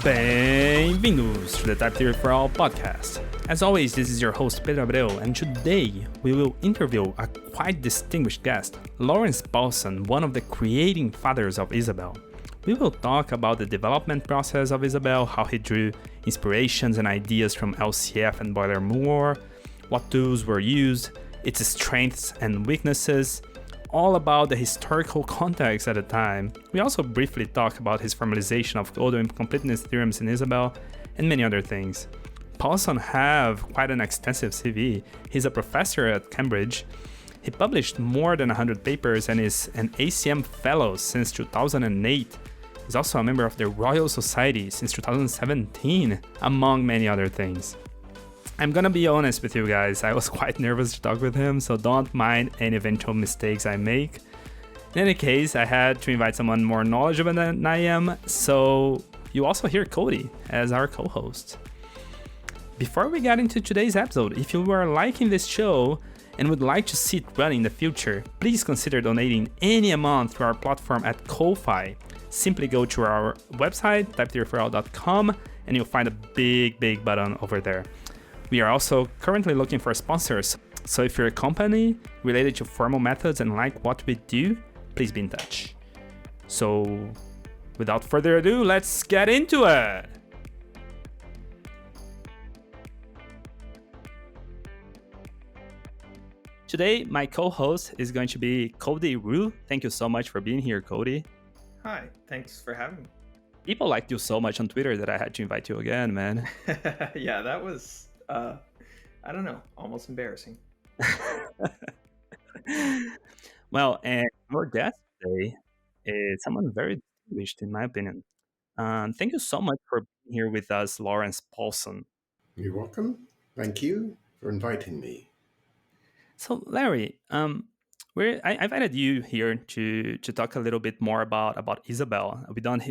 Bem-vindos to the Type Theory for All podcast. As always, this is your host Pedro Abreu, and today we will interview a quite distinguished guest, Lawrence Paulson, one of the creating fathers of Isabelle. We will talk about the development process of Isabelle, how he drew inspirations and ideas from LCF and Boiler Moore, what tools were used, its strengths and weaknesses, all about the historical context at the time. We also briefly talk about his formalization of order and completeness theorems in Isabelle, and many other things. Paulson have quite an extensive CV. He's a professor at Cambridge. He published more than 100 papers and is an ACM Fellow since 2008. He's also a member of the Royal Society since 2017, among many other things. I'm gonna be honest with you guys, I was quite nervous to talk with him, so don't mind any eventual mistakes I make. In any case, I had to invite someone more knowledgeable than I am, so you also hear Cody as our co-host. Before we get into today's episode, if you are liking this show and would like to see it running in the future, please consider donating any amount through our platform at Ko-Fi. Simply go to our website, typetheoryforall.com, and you'll find a big button over there. We are also currently looking for sponsors, so if you're a company related to formal methods and like what we do, please be in touch. So, without further ado, let's get into it! Today, my co-host is going to be Cody Rue. Thank you so much for being here, Cody. Hi, thanks for having me. People liked you so much on Twitter that I had to invite you again, man. Yeah, that was... I don't know, almost embarrassing. Well, and our guest today is someone very distinguished, in my opinion. Thank you so much for being here with us, Lawrence Paulson. You're welcome. Thank you for inviting me. So, Larry, I invited you here to talk a little bit more about Isabelle. We don't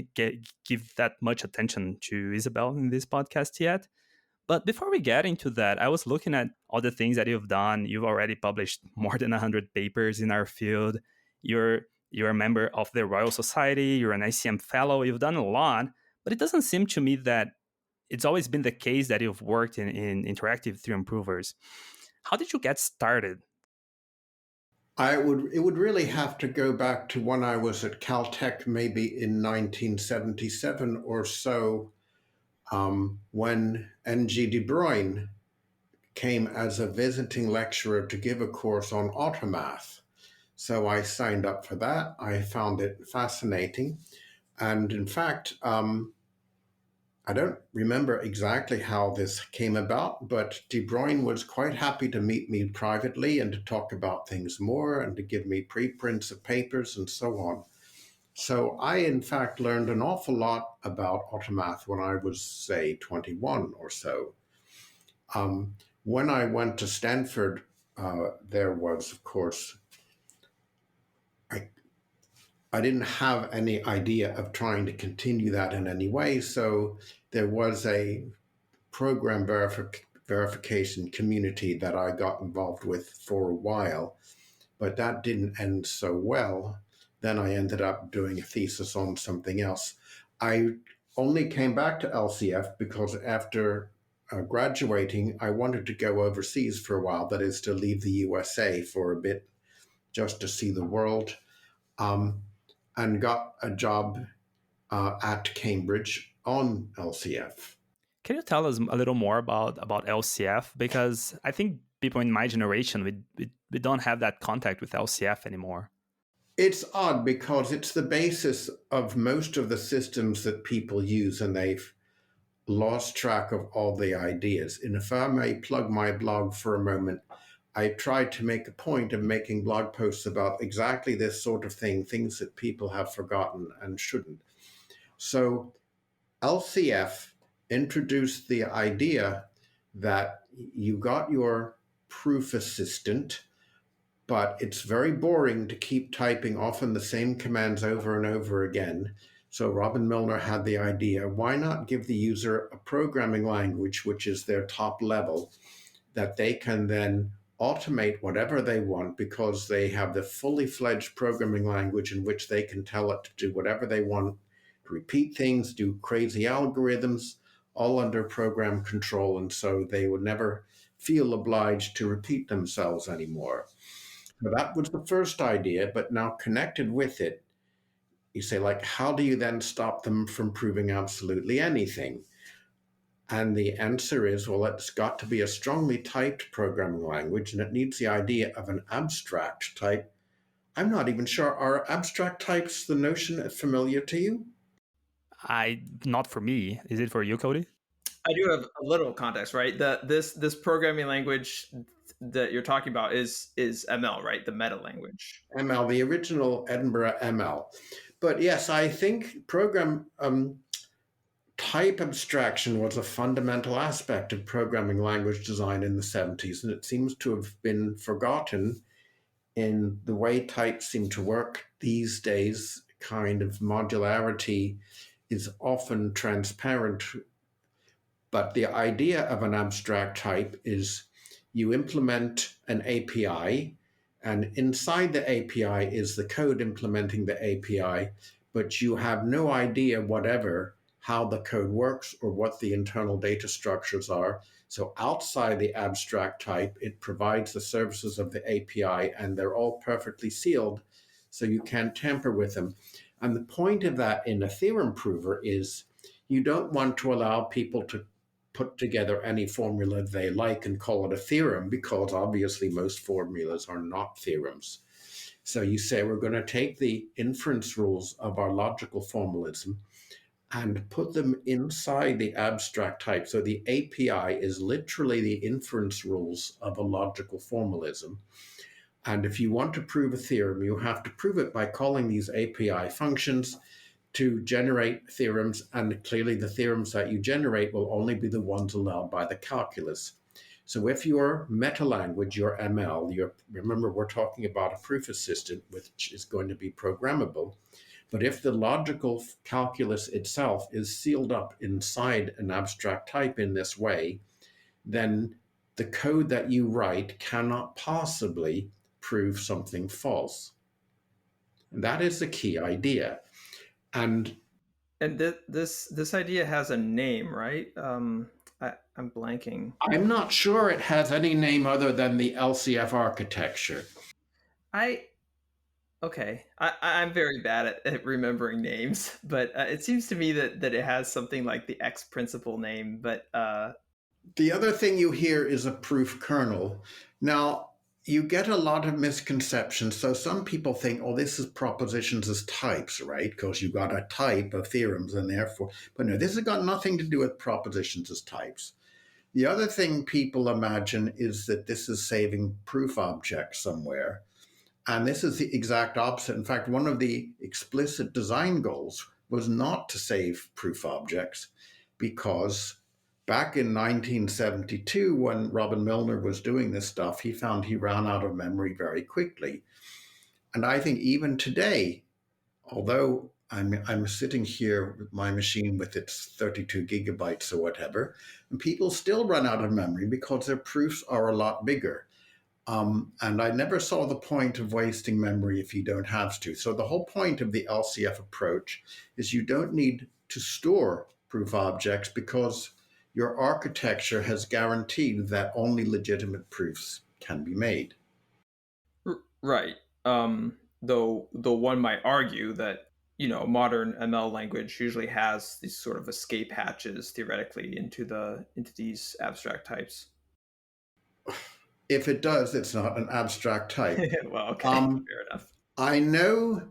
give that much attention to Isabelle in this podcast yet. But before we get into that, I was looking at all the things that you've done. You've already published more than 100 papers in our field. You're a member of the Royal Society. You're an ICM Fellow. You've done a lot. But it doesn't seem to me that it's always been the case that you've worked in interactive theorem provers. How did you get started? It would really have to go back to when I was at Caltech, maybe in 1977 or so, when N.G. De Bruyne came as a visiting lecturer to give a course on automath. So I signed up for that. I found it fascinating. And in fact, I don't remember exactly how this came about, but De Bruyne was quite happy to meet me privately and to talk about things more and to give me preprints of papers and so on. So I, in fact, learned an awful lot about automath when I was, say, 21 or so. When I went to Stanford, there was, of course, I didn't have any idea of trying to continue that in any way. So there was a program verification community that I got involved with for a while, but that didn't end so well. Then I ended up doing a thesis on something else. I only came back to LCF because after graduating, I wanted to go overseas for a while, that is to leave the USA for a bit, just to see the world, and got a job at Cambridge on LCF. Can you tell us a little more about LCF? Because I think people in my generation, we don't have that contact with LCF anymore. It's odd because it's the basis of most of the systems that people use, and they've lost track of all the ideas. And if I may plug my blog for a moment, I tried to make a point of making blog posts about exactly this sort of thing, things that people have forgotten and shouldn't. So LCF introduced the idea that you got your proof assistant, but it's very boring to keep typing often the same commands over and over again. So Robin Milner had the idea, why not give the user a programming language, which is their top level, that they can then automate whatever they want because they have the fully fledged programming language in which they can tell it to do whatever they want repeat things, do crazy algorithms, all under program control. And so they would never feel obliged to repeat themselves anymore. So that was the first idea, but now connected with it, you say, like, how do you then stop them from proving absolutely anything? And the answer is, well, it's got to be a strongly typed programming language, and it needs the idea of an abstract type. I'm not even sure, are abstract types the notion familiar to you? Not for me. Is it for you, Cody? I do have a little context, right? This programming language that you're talking about is ML, right? The meta language. ML, the original Edinburgh ML. But yes, I think program type abstraction was a fundamental aspect of programming language design in the 70s, and it seems to have been forgotten in the way types seem to work these days. Kind of modularity is often transparent, but the idea of an abstract type is you implement an API, and inside the API is the code implementing the API, but you have no idea whatever how the code works or what the internal data structures are. So outside the abstract type, it provides the services of the API, and they're all perfectly sealed, so you can't tamper with them. And the point of that in a theorem prover is you don't want to allow people to put together any formula they like and call it a theorem, because obviously most formulas are not theorems. So you say, we're going to take the inference rules of our logical formalism and put them inside the abstract type. So the API is literally the inference rules of a logical formalism. And if you want to prove a theorem, you have to prove it by calling these API functions to generate theorems. And clearly the theorems that you generate will only be the ones allowed by the calculus. So if your meta language, your ML, remember we're talking about a proof assistant, which is going to be programmable. But if the logical calculus itself is sealed up inside an abstract type in this way, then the code that you write cannot possibly prove something false. And that is the key idea. And this idea has a name, right? I'm blanking. I'm not sure it has any name other than the LCF architecture. Okay, I'm very bad at remembering names, but it seems to me that it has something like the X principle name. But the other thing you hear is a proof kernel. Now, you get a lot of misconceptions. So some people think, oh, this is propositions as types, right? Because you got a type of theorems and therefore, but no, this has got nothing to do with propositions as types. The other thing people imagine is that this is saving proof objects somewhere. And this is the exact opposite. In fact, one of the explicit design goals was not to save proof objects, because back in 1972, when Robin Milner was doing this stuff, he found he ran out of memory very quickly. And I think even today, although I'm sitting here with my machine with its 32 gigabytes or whatever, and people still run out of memory because their proofs are a lot bigger. And I never saw the point of wasting memory if you don't have to. So the whole point of the LCF approach is you don't need to store proof objects, because your architecture has guaranteed that only legitimate proofs can be made. Right. Though one might argue that, modern ML language usually has these sort of escape hatches theoretically into these abstract types. If it does, it's not an abstract type. Well, okay, fair enough. I know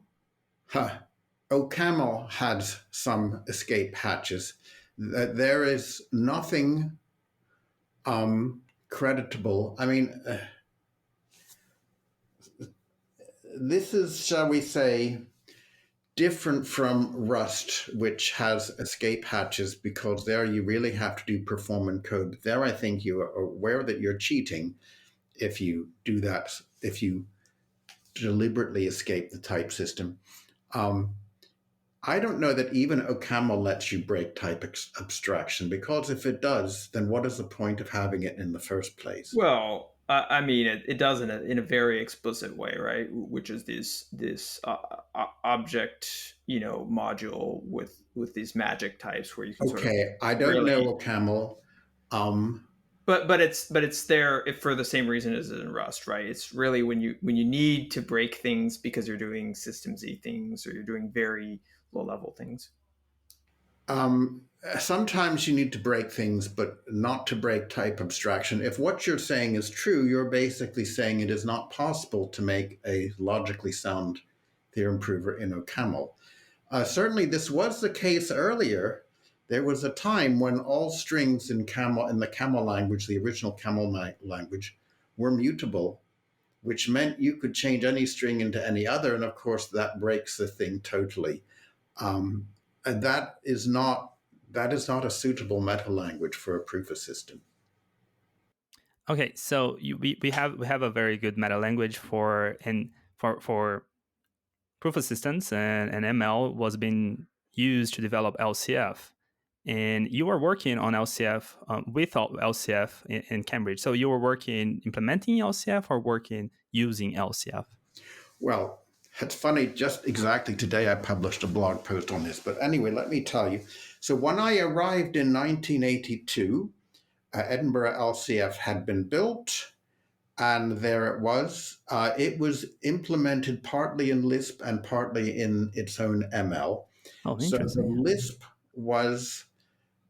OCaml had some escape hatches. There is nothing creditable. I mean, this is, shall we say, different from Rust, which has escape hatches, because there you really have to do performance code. But there I think you are aware that you're cheating if you do that, if you deliberately escape the type system. I don't know that even OCaml lets you break type abstraction, because if it does, then what is the point of having it in the first place? Well, I mean, it does in a very explicit way, right? Which is this object, module with these magic types where you can sort of Okay, I don't really, know, Camel. Um, but it's there for the same reason as in Rust, right? It's really when you need to break things because you're doing systems things or you're doing very low level things. um, Sometimes you need to break things, but not to break type abstraction. If what you're saying is true, you're basically saying it is not possible to make a logically sound theorem prover in OCaml. Certainly, this was the case earlier. There was a time when all strings in the Camel language, the original Camel language, were mutable, which meant you could change any string into any other, and of course that breaks the thing totally. Um, and that is not a suitable meta language for a proof of system. Okay, so we have a very good meta language for proof of systems, and ML was being used to develop LCF. And you were working on LCF with LCF in Cambridge. So you were working implementing LCF or working using LCF? Well, it's funny, just exactly today I published a blog post on this. But anyway, let me tell you. So when I arrived in 1982, Edinburgh LCF had been built, and there it was. It was implemented partly in Lisp and partly in its own ML. Oh, So the interesting. Lisp was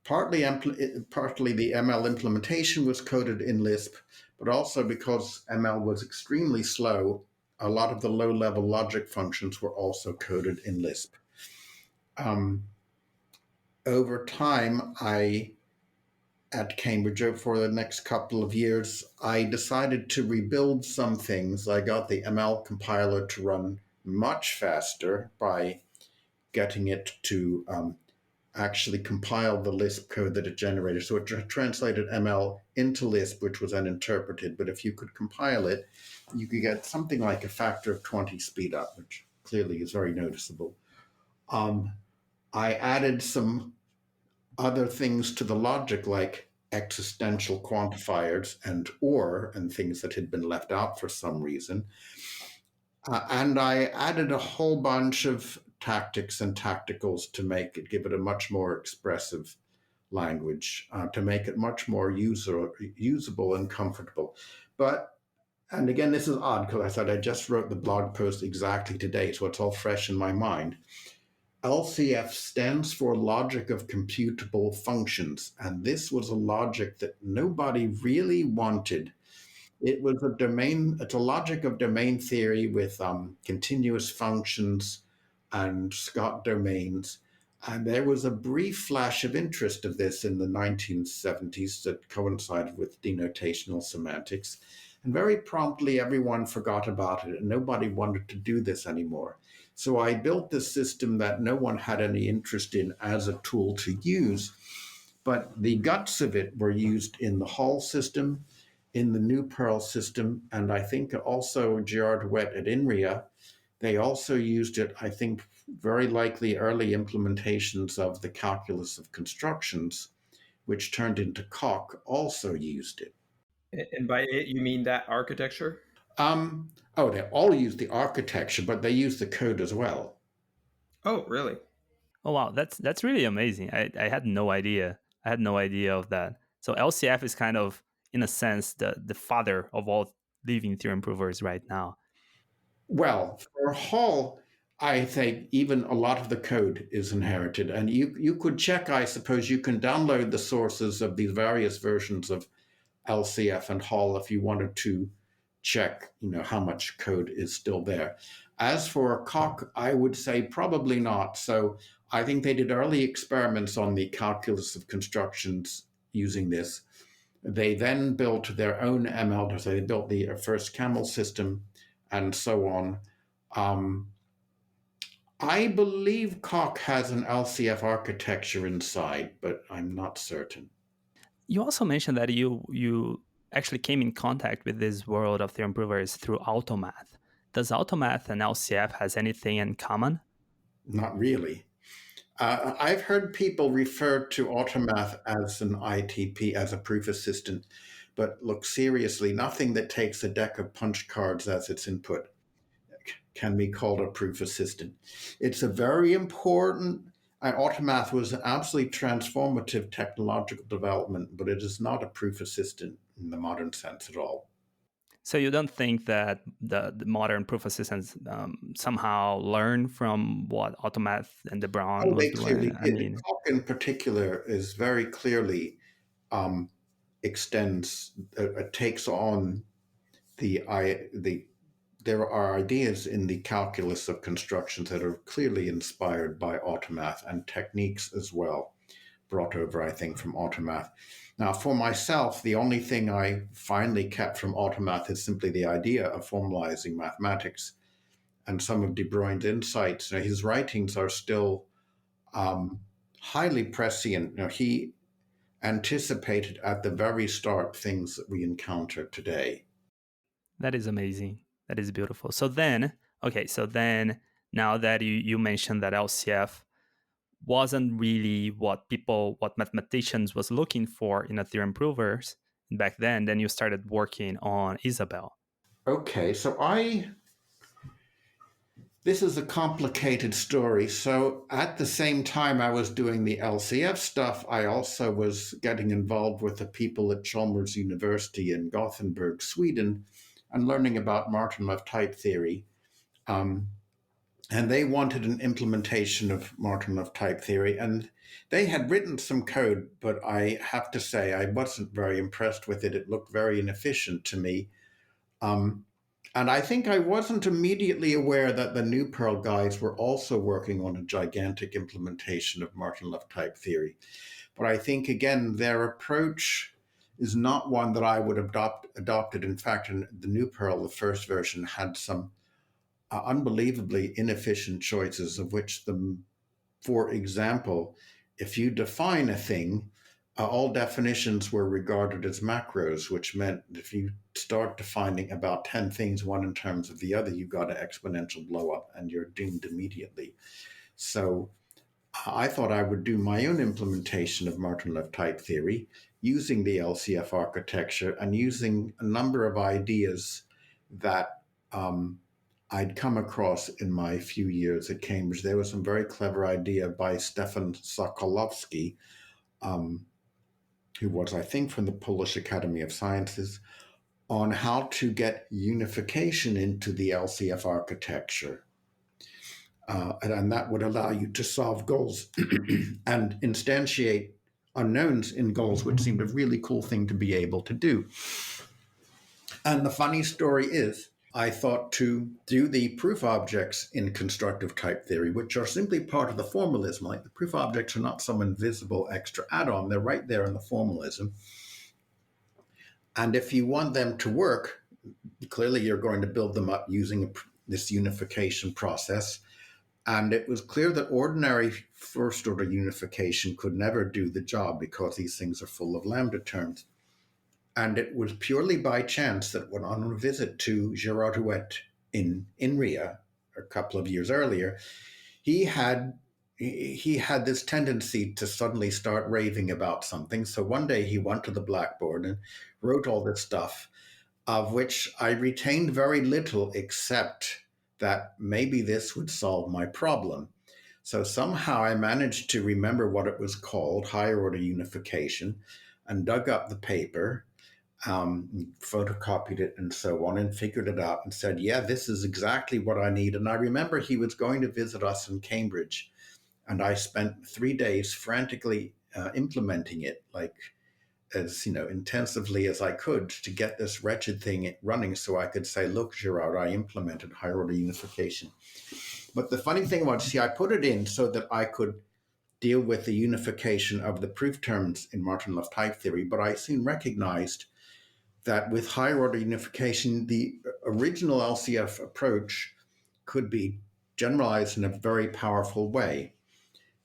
partly the ML implementation was coded in Lisp, but also because ML was extremely slow, a lot of the low-level logic functions were also coded in Lisp. Um, Over time, at Cambridge for the next couple of years, I decided to rebuild some things. I got the ML compiler to run much faster by getting it to actually compile the Lisp code that it generated. So it translated ML into Lisp, which was then interpreted. But if you could compile it, you could get something like a factor of 20 speed up, which clearly is very noticeable. I added some other things to the logic, like existential quantifiers and or and things that had been left out for some reason. And I added a whole bunch of tactics and tacticals to give it a much more expressive language, to make it much more usable and comfortable. And again, this is odd because I said I just wrote the blog post exactly today, so it's all fresh in my mind. LCF stands for Logic of Computable Functions, and this was a logic that nobody really wanted. It's a logic of domain theory with continuous functions and Scott domains. And there was a brief flash of interest of this in the 1970s that coincided with denotational semantics. And very promptly, everyone forgot about it and nobody wanted to do this anymore. So I built this system that no one had any interest in as a tool to use. But the guts of it were used in the Hall system, in the new Perl system, and I think also Gerard Wet at INRIA. They also used it, I think, very likely early implementations of the calculus of constructions, which turned into Coq, also used it. And by it, you mean that architecture? They all use the architecture, but they use the code as well. Oh, really? Oh wow, that's really amazing. I had no idea. I had no idea of that. So LCF is kind of, in a sense, the father of all living theorem provers right now. Well, for Hall, I think even a lot of the code is inherited. And you could check, I suppose, you can download the sources of these various versions of LCF and Hall if you wanted to check, how much code is still there. As for Coq, I would say probably not. So I think they did early experiments on the calculus of constructions using this. They then built their own ML, so they built the first Camel system and so on. I believe Coq has an LCF architecture inside, but I'm not certain. You also mentioned that you actually came in contact with this world of theorem provers through Automath. Does Automath and LCF has anything in common? Not really. I've heard people refer to Automath as an ITP, as a proof assistant, but look, seriously, nothing that takes a deck of punch cards as its input can be called a proof assistant. It's a very important, Automath was an absolutely transformative technological development, but it is not a proof assistant in the modern sense at all. So you don't think that the modern proof assistants somehow learn from what Automath and de Bruijn Oh, was they clearly doing? I did. mean, Coq in particular is very clearly extends, takes on the there are ideas in the calculus of constructions that are clearly inspired by Automath, and techniques as well, brought over, I think, from Automath. Now, for myself, the only thing I finally kept from Automath is simply the idea of formalizing mathematics and some of de Bruijn's insights. Now, his writings are still highly prescient. Now, he anticipated at the very start things that we encounter today. that is amazing. That is beautiful. So then, now that you mentioned that LCF wasn't really what mathematicians was looking for in a theorem provers back then you started working on Isabelle. Okay, so this is a complicated story. So at the same time I was doing the LCF stuff, I also was getting involved with the people at Chalmers University in Gothenburg, Sweden, and learning about Martin-Left type theory. And they wanted an implementation of Martin-Left type theory. And they had written some code, but I have to say I wasn't very impressed with it. It looked very inefficient to me. And I think I wasn't immediately aware that the New Pearl guys were also working on a gigantic implementation of Martin-Left type theory. But I think, again, their approach is not one that I would have adopted. In fact, in the New Pearl, the first version, had some unbelievably inefficient choices, of which for example, if you define a thing, all definitions were regarded as macros, which meant if you start defining about 10 things, one in terms of the other, you've got an exponential blow up and you're doomed immediately. So I thought I would do my own implementation of Martin-Left type theory using the LCF architecture and using a number of ideas that I'd come across in my few years at Cambridge. There was some very clever idea by Stefan Sokolowski, who was, I think, from the Polish Academy of Sciences, on how to get unification into the LCF architecture. And that would allow you to solve goals and instantiate unknowns in goals, which seemed a really cool thing to be able to do. And the funny story is, I thought to do the proof objects in constructive type theory, which are simply part of the formalism. Like, the proof objects are not some invisible extra add-on. They're right there in the formalism. And if you want them to work, clearly you're going to build them up using this unification process. And it was clear that ordinary first-order unification could never do the job because these things are full of lambda terms. And it was purely by chance that when on a visit to Gérard Huet in INRIA a couple of years earlier, he had this tendency to suddenly start raving about something. So one day he went to the blackboard and wrote all this stuff, of which I retained very little, except that maybe this would solve my problem. So somehow I managed to remember what it was called, higher order unification, and dug up the paper, photocopied it and so on, and figured it out and said, yeah, this is exactly what I need. And I remember he was going to visit us in Cambridge, and I spent 3 days frantically implementing it, like as intensively as I could, to get this wretched thing running so I could say, look, Gérard, I implemented higher order unification. But the funny thing was, I put it in so that I could deal with the unification of the proof terms in Martin-Left type theory, but I soon recognized that with higher order unification, the original LCF approach could be generalized in a very powerful way.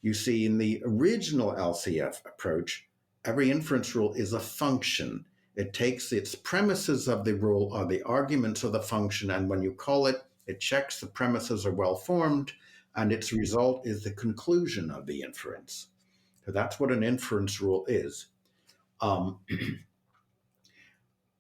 You see, in the original LCF approach, every inference rule is a function. It takes its premises of the rule or the arguments of the function, and when you call it, it checks the premises are well formed, and its result is the conclusion of the inference. So that's what an inference rule is.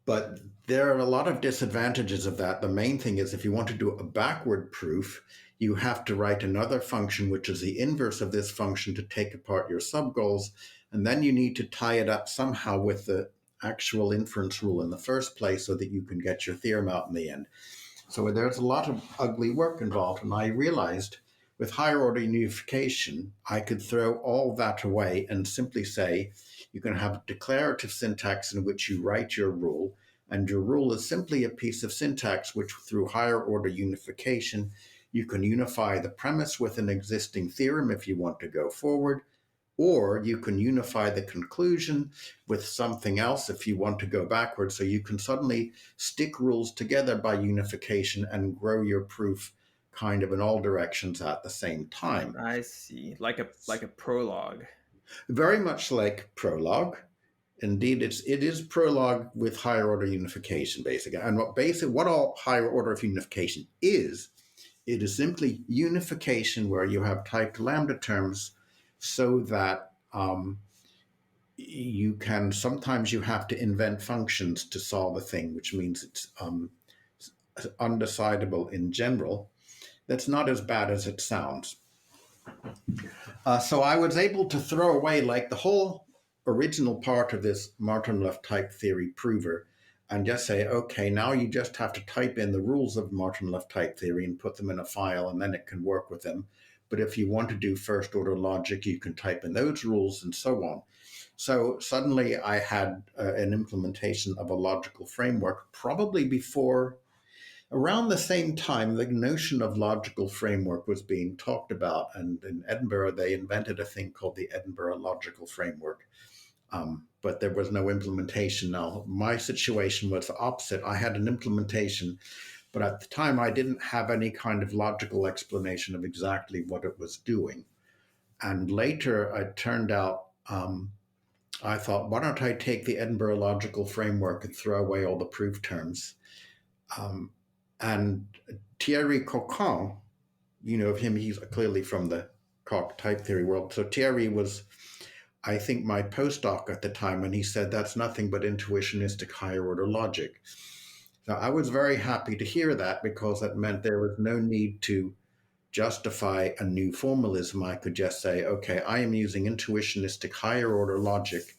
But there are a lot of disadvantages of that. The main thing is if you want to do a backward proof, you have to write another function, which is the inverse of this function, to take apart your subgoals. And then you need to tie it up somehow with the actual inference rule in the first place so that you can get your theorem out in the end. So there's a lot of ugly work involved. And I realized with higher order unification, I could throw all that away and simply say, you can have declarative syntax in which you write your rule, and your rule is simply a piece of syntax which, through higher order unification, you can unify the premise with an existing theorem if you want to go forward, or you can unify the conclusion with something else if you want to go backwards. So you can suddenly stick rules together by unification and grow your proof kind of in all directions at the same time. I see, like a prologue. Very much like Prolog. Indeed, it is Prolog with higher order unification, basically. And what all higher order of unification is, it is simply unification where you have typed lambda terms so that you can, sometimes you have to invent functions to solve a thing, which means it's undecidable in general. That's not as bad as it sounds. So I was able to throw away like the whole original part of this Martin-Luft type theory prover and just say, okay, now you just have to type in the rules of Martin-Luft type theory and put them in a file, and then it can work with them. But if you want to do first order logic, you can type in those rules and so on. So suddenly I had an implementation of a logical framework, probably before, around the same time, the notion of logical framework was being talked about. And in Edinburgh, they invented a thing called the Edinburgh Logical Framework. But there was no implementation. Now, my situation was the opposite. I had an implementation, but at the time I didn't have any kind of logical explanation of exactly what it was doing. And later it turned out, I thought, why don't I take the Edinburgh Logical Framework and throw away all the proof terms? And Thierry Coquin, you know of him, he's clearly from the Coq type theory world. So Thierry was, I think, my postdoc at the time, and he said that's nothing but intuitionistic higher order logic. So I was very happy to hear that, because that meant there was no need to justify a new formalism. I could just say, okay, I am using intuitionistic higher order logic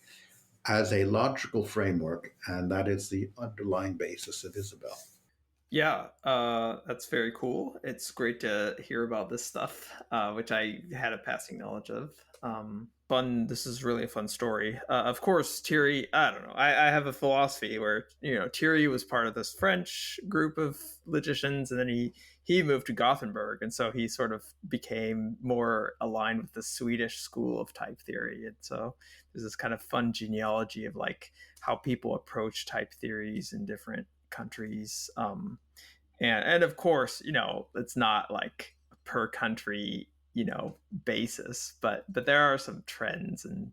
as a logical framework, and that is the underlying basis of Isabelle. Yeah, that's very cool. It's great to hear about this stuff, which I had a passing knowledge of. This is really a fun story. Of course, Thierry, I don't know. I have a philosophy where, Thierry was part of this French group of logicians, and then he moved to Gothenburg, and so he sort of became more aligned with the Swedish school of type theory. And so there's this kind of fun genealogy of like how people approach type theories in different countries. And of course, it's not like per country, basis, but there are some trends and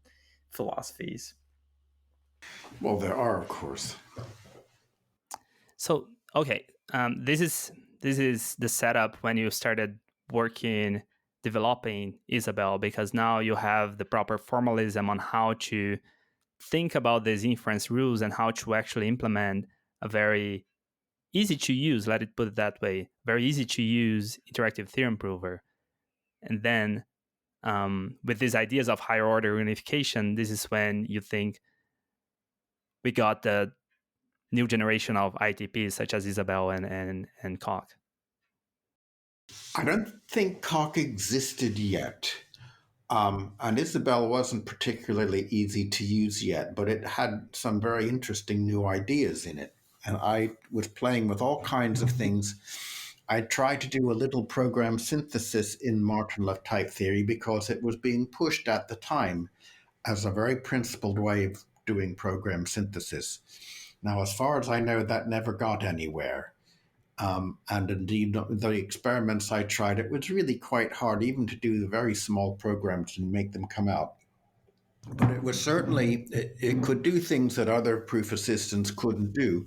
philosophies. Well, there are, of course. So, okay, this is the setup when you started developing Isabelle, because now you have the proper formalism on how to think about these inference rules and how to actually implement a very easy to use, let it put it that way, very easy to use interactive theorem prover. And then with these ideas of higher order unification, this is when you think we got the new generation of ITPs such as Isabelle and Coq. I don't think Coq existed yet. And Isabelle wasn't particularly easy to use yet, but it had some very interesting new ideas in it. And I was playing with all kinds of things. I tried to do a little program synthesis in Martin-Luft type theory because it was being pushed at the time as a very principled way of doing program synthesis. Now, as far as I know, that never got anywhere. And indeed, the experiments I tried, it was really quite hard even to do the very small programs and make them come out. But it was certainly, it could do things that other proof assistants couldn't do.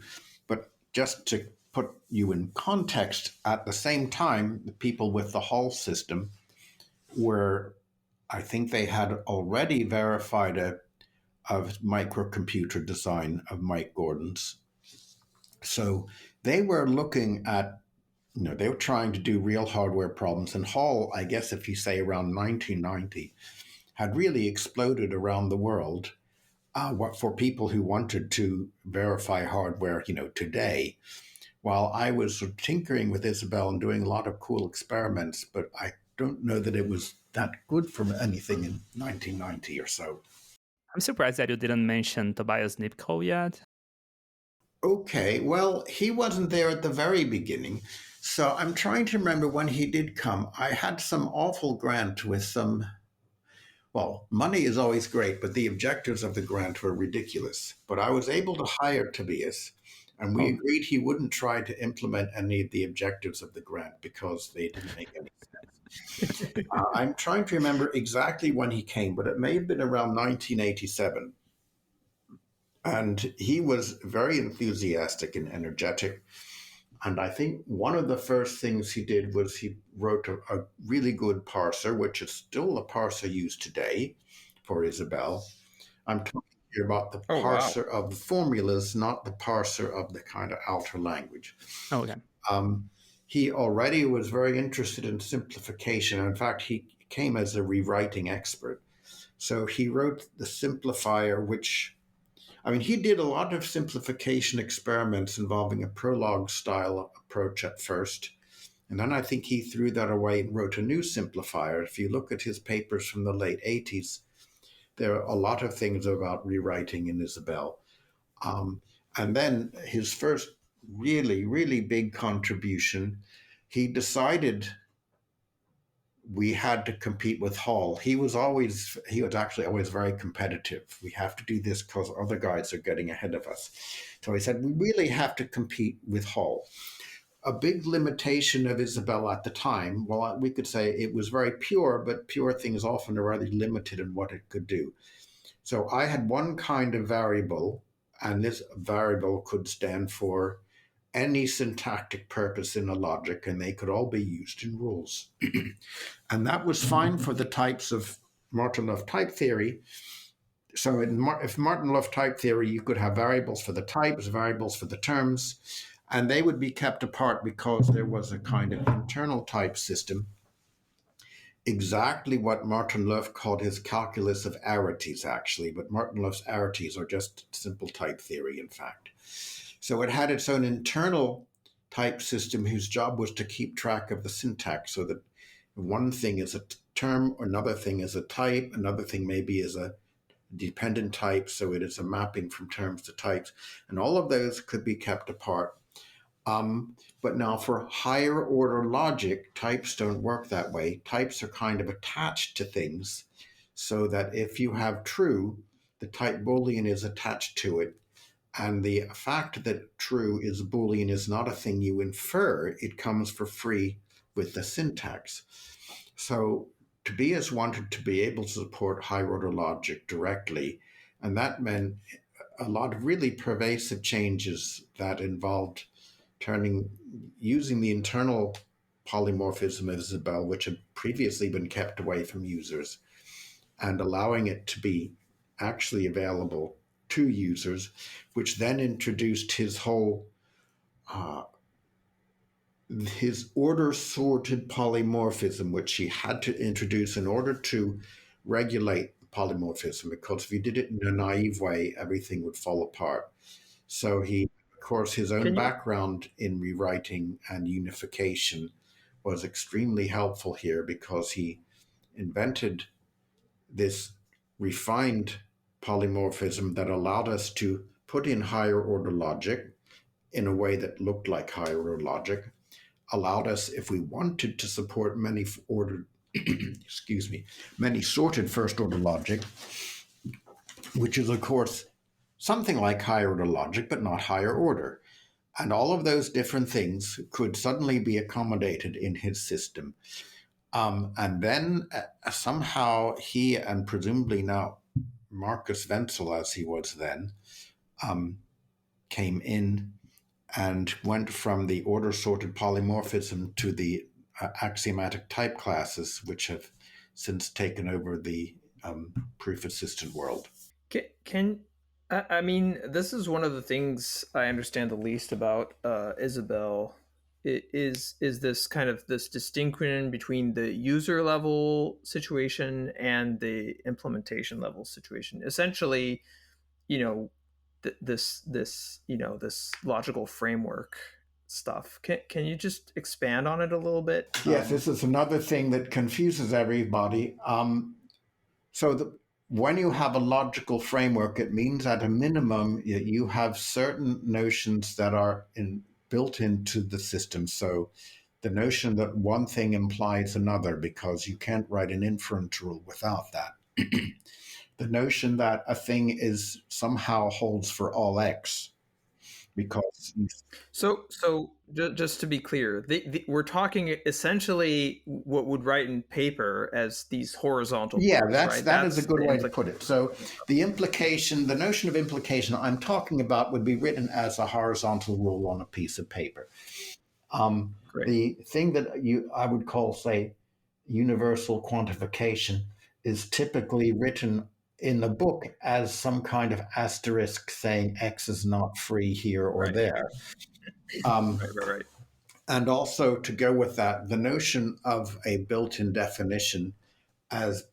But just to put you in context, at the same time, the people with the Hall system, where I think they had already verified a microcomputer design of Mike Gordon's. So they were looking at, they were trying to do real hardware problems. And Hall, I guess if you say around 1990, had really exploded around the world. What for people who wanted to verify hardware, today, while I was sort of tinkering with Isabelle and doing a lot of cool experiments, but I don't know that it was that good for anything in 1990 or so. I'm surprised that you didn't mention Tobias Nipkow yet. Okay, well, he wasn't there at the very beginning. So I'm trying to remember when he did come. I had some awful grant with some, well, money is always great, but the objectives of the grant were ridiculous. But I was able to hire Tobias, and we agreed he wouldn't try to implement any of the objectives of the grant because they didn't make any sense. I'm trying to remember exactly when he came, but it may have been around 1987. And he was very enthusiastic and energetic. And I think one of the first things he did was he wrote a really good parser, which is still a parser used today for Isabelle. I'm talking here about the parser of the formulas, not the parser of the kind of outer language. Okay. He already was very interested in simplification. In fact, he came as a rewriting expert. So he wrote the simplifier, which he did a lot of simplification experiments involving a prologue style approach at first. And then I think he threw that away and wrote a new simplifier. If you look at his papers from the late 80s, there are a lot of things about rewriting in Isabelle. And then his first really, really big contribution, he decided we had to compete with Hall. He was actually always very competitive. We have to do this because other guys are getting ahead of us. So he said, we really have to compete with Hall. A big limitation of Isabelle at the time, well, we could say it was very pure, but pure things often are rather limited in what it could do. So I had one kind of variable, and this variable could stand for any syntactic purpose in a logic, and they could all be used in rules. And that was fine for the types of Martin-Luff type theory. So if Martin-Luff type theory, you could have variables for the types, variables for the terms, and they would be kept apart because there was a kind of internal type system, exactly what Martin-Luff called his calculus of arities, actually, but Martin-Luff's arities are just simple type theory, in fact. So it had its own internal type system whose job was to keep track of the syntax, so that one thing is a term, another thing is a type, another thing maybe is a dependent type, so it is a mapping from terms to types, and all of those could be kept apart. But now for higher order logic, types don't work that way. Types are kind of attached to things, so that if you have true, the type Boolean is attached to it. And the fact that true is Boolean is not a thing you infer, it comes for free with the syntax. So Tobias wanted to be able to support higher order logic directly, and that meant a lot of really pervasive changes that involved using the internal polymorphism of Isabelle, which had previously been kept away from users, and allowing it to be actually available to users, which then introduced his whole his order sorted polymorphism, which he had to introduce in order to regulate polymorphism, because if you did it in a naive way, everything would fall apart. So he, of course, his own background in rewriting and unification was extremely helpful here, because he invented this refined polymorphism that allowed us to put in higher order logic in a way that looked like higher order logic, allowed us, if we wanted to support many ordered, many sorted first order logic, which is, of course, something like higher order logic, but not higher order. And all of those different things could suddenly be accommodated in his system. And then somehow he, and presumably now Marcus Wenzel, as he was then, came in and went from the order sorted polymorphism to the axiomatic type classes, which have since taken over the proof assistant world. I mean, this is one of the things I understand the least about Isabelle. Is this kind of this distinction between the user level situation and the implementation level situation? Essentially, this logical framework stuff. Can you just expand on it a little bit? Yes, this is another thing that confuses everybody. When you have a logical framework, it means at a minimum you have certain notions that are built into the system. So the notion that one thing implies another, because you can't write an inference rule without that. The notion that a thing is somehow holds for all x, because so just to be clear, we're talking essentially what would write in paper as these horizontal proofs, that is a good way to put it. So the notion of implication I'm talking about would be written as a horizontal rule on a piece of paper. The thing that I would call, say, universal quantification is typically written in the book as some kind of asterisk saying X is not free here or there. Right. And also, to go with that, the notion of a built-in definition as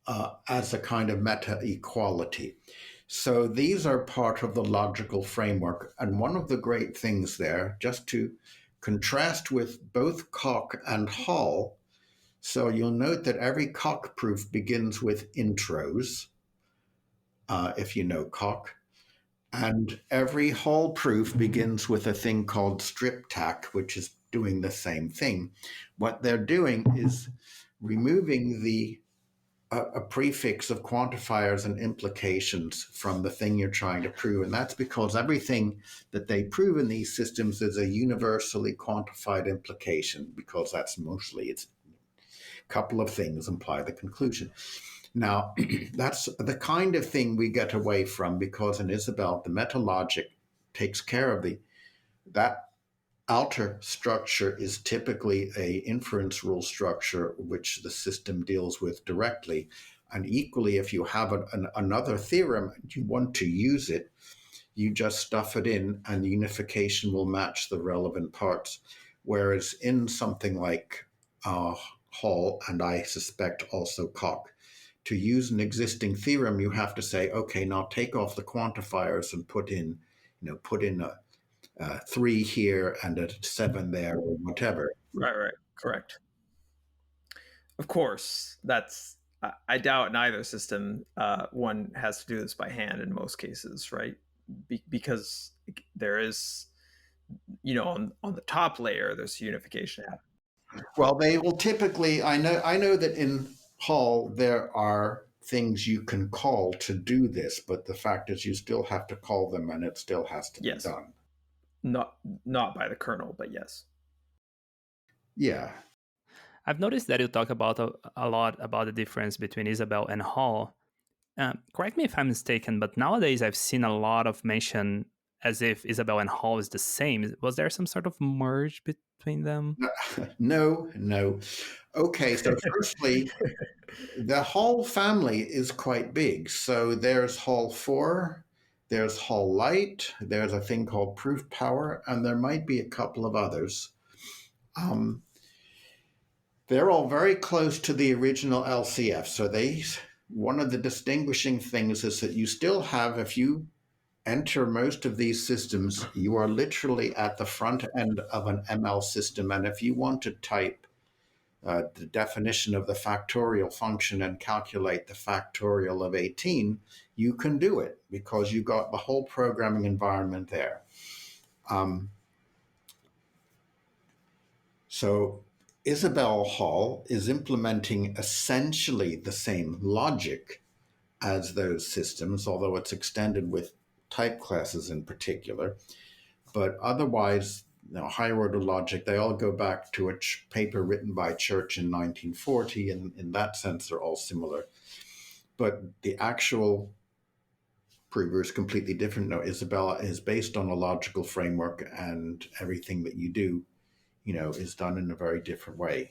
a kind of meta-equality. So these are part of the logical framework. And one of the great things there, just to contrast with both Coq and Hall, so you'll note that every Coq proof begins with intros, if you know Coq. And every Hall proof begins with a thing called strip tack, which is doing the same thing. What they're doing is removing a prefix of quantifiers and implications from the thing you're trying to prove. And that's because everything that they prove in these systems is a universally quantified implication, because that's mostly it's a couple of things imply the conclusion. Now, that's the kind of thing we get away from, because in Isabelle, the metalogic takes care of that outer structure is typically a inference rule structure, which the system deals with directly. And equally, if you have another theorem and you want to use it, you just stuff it in and the unification will match the relevant parts. Whereas in something like Hall, and I suspect also Coq, to use an existing theorem, you have to say, okay, now take off the quantifiers and put in a 3 here and a 7 there, or whatever. Right. Correct. Of course, I doubt in either system one has to do this by hand in most cases, right? Because there is, on the top layer, there's unification happening. Well, they will typically, I know that in Hall there are things you can call to do this, but the fact is you still have to call them and it still has to be done. Not by the kernel, but yes. Yeah. I've noticed that you talk about a lot about the difference between Isabelle and Hall. Correct me if I'm mistaken, but nowadays I've seen a lot of mention as if Isabelle and Hall is the same. Was there some sort of merge between them? No. Okay, so firstly, the Hall family is quite big. So there's Hall 4, there's Hall Light, there's a thing called Proof Power, and there might be a couple of others. They're all very close to the original LCF. So one of the distinguishing things is that you still have, if you enter most of these systems, you are literally at the front end of an ML system. And if you want to type the definition of the factorial function and calculate the factorial of 18, you can do it because you got the whole programming environment there. So Isabelle Hall is implementing essentially the same logic as those systems, although it's extended with type classes in particular. But otherwise, higher order logic, they all go back to a paper written by Church in 1940, and in that sense, they're all similar. But the actual prover is completely different. No, Isabelle is based on a logical framework, and everything that you do, is done in a very different way.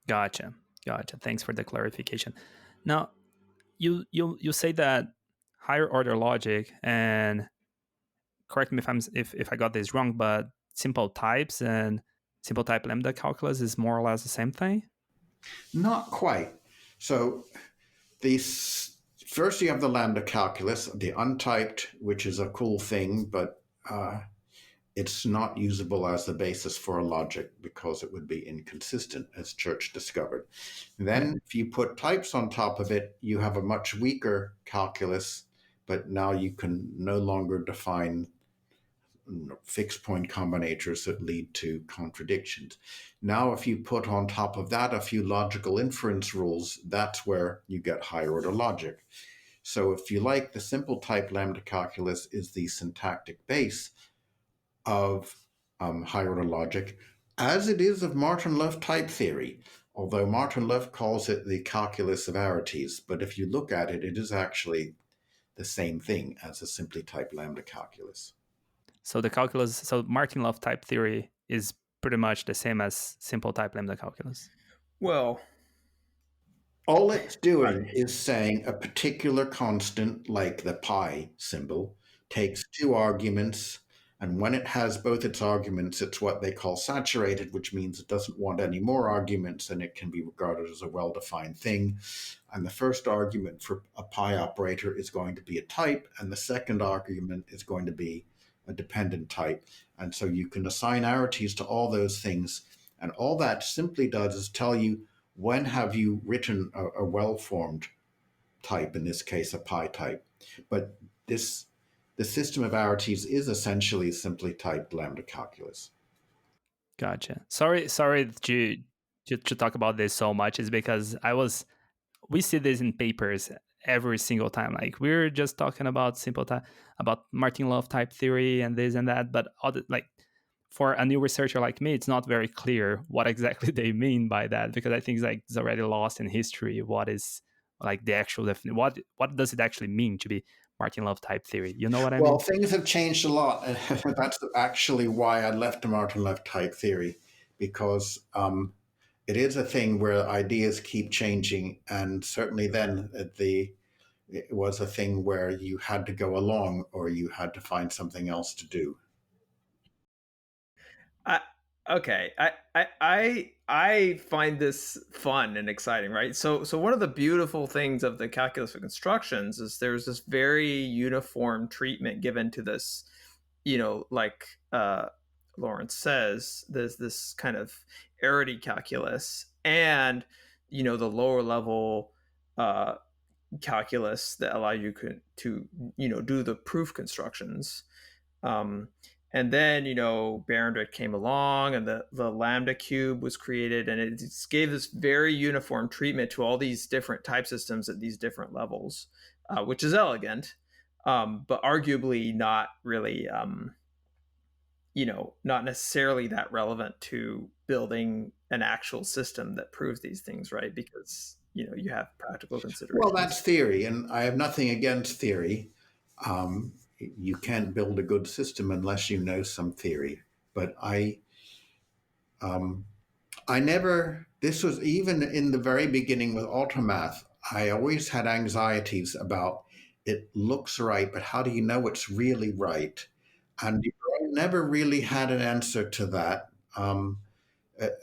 Gotcha. Gotcha. Thanks for the clarification. Now, you say that higher order logic, and correct me if I got this wrong, but simple types and simple type lambda calculus is more or less the same thing? Not quite. So these first you have the lambda calculus, the untyped, which is a cool thing, but it's not usable as the basis for a logic because it would be inconsistent, as Church discovered. Then, if you put types on top of it, you have a much weaker calculus, but now you can no longer define fixed point combinators that lead to contradictions. Now, if you put on top of that a few logical inference rules, that's where you get higher order logic. So, if you like, the simple type lambda calculus is the syntactic base of higher order logic, as it is of Martin-Löf type theory, although Martin-Löf calls it the calculus of arities. But if you look at it, it is actually the same thing as a simply typed lambda calculus. So the calculus, so Martin-Löf type theory is pretty much the same as simple type lambda calculus. Well, all it's doing is saying a particular constant, like the pi symbol, takes two arguments, and when it has both its arguments, it's what they call saturated, which means it doesn't want any more arguments, and it can be regarded as a well-defined thing. And the first argument for a pi operator is going to be a type, and the second argument is going to be a dependent type. And so you can assign arities to all those things, and all that simply does is tell you when have you written a well-formed type, in this case a pi type. But the system of arities is essentially simply typed lambda calculus. Gotcha. Sorry to talk about this so much, is because we see this in papers every single time. Like, we're just talking about simple type, about Martin-Löf type theory and this and that, but for a new researcher like me, it's not very clear what exactly they mean by that, because I think it's already lost in history. What is like the actual definition? What does it actually mean to be Martin-Löf type theory? You know what I mean? Well, things have changed a lot. That's actually why I left the Martin-Löf type theory, because it is a thing where ideas keep changing, and certainly then it was a thing where you had to go along or you had to find something else to do. I find this fun and exciting, right? So one of the beautiful things of the calculus of constructions is there's this very uniform treatment given to this, like Lawrence says, there's this kind of arity calculus and the lower level calculus that allow you to do the proof constructions. And then, Barrandred came along and the lambda cube was created, and it gave this very uniform treatment to all these different type systems at these different levels, which is elegant, but arguably not really, not necessarily that relevant to building an actual system that proves these things, right? Because, you have practical considerations. Well, that's theory, and I have nothing against theory. You can't build a good system unless you know some theory. But I never, this was even in the very beginning with Ultramath, I always had anxieties about it looks right, but how do you know it's really right? And I never really had an answer to that.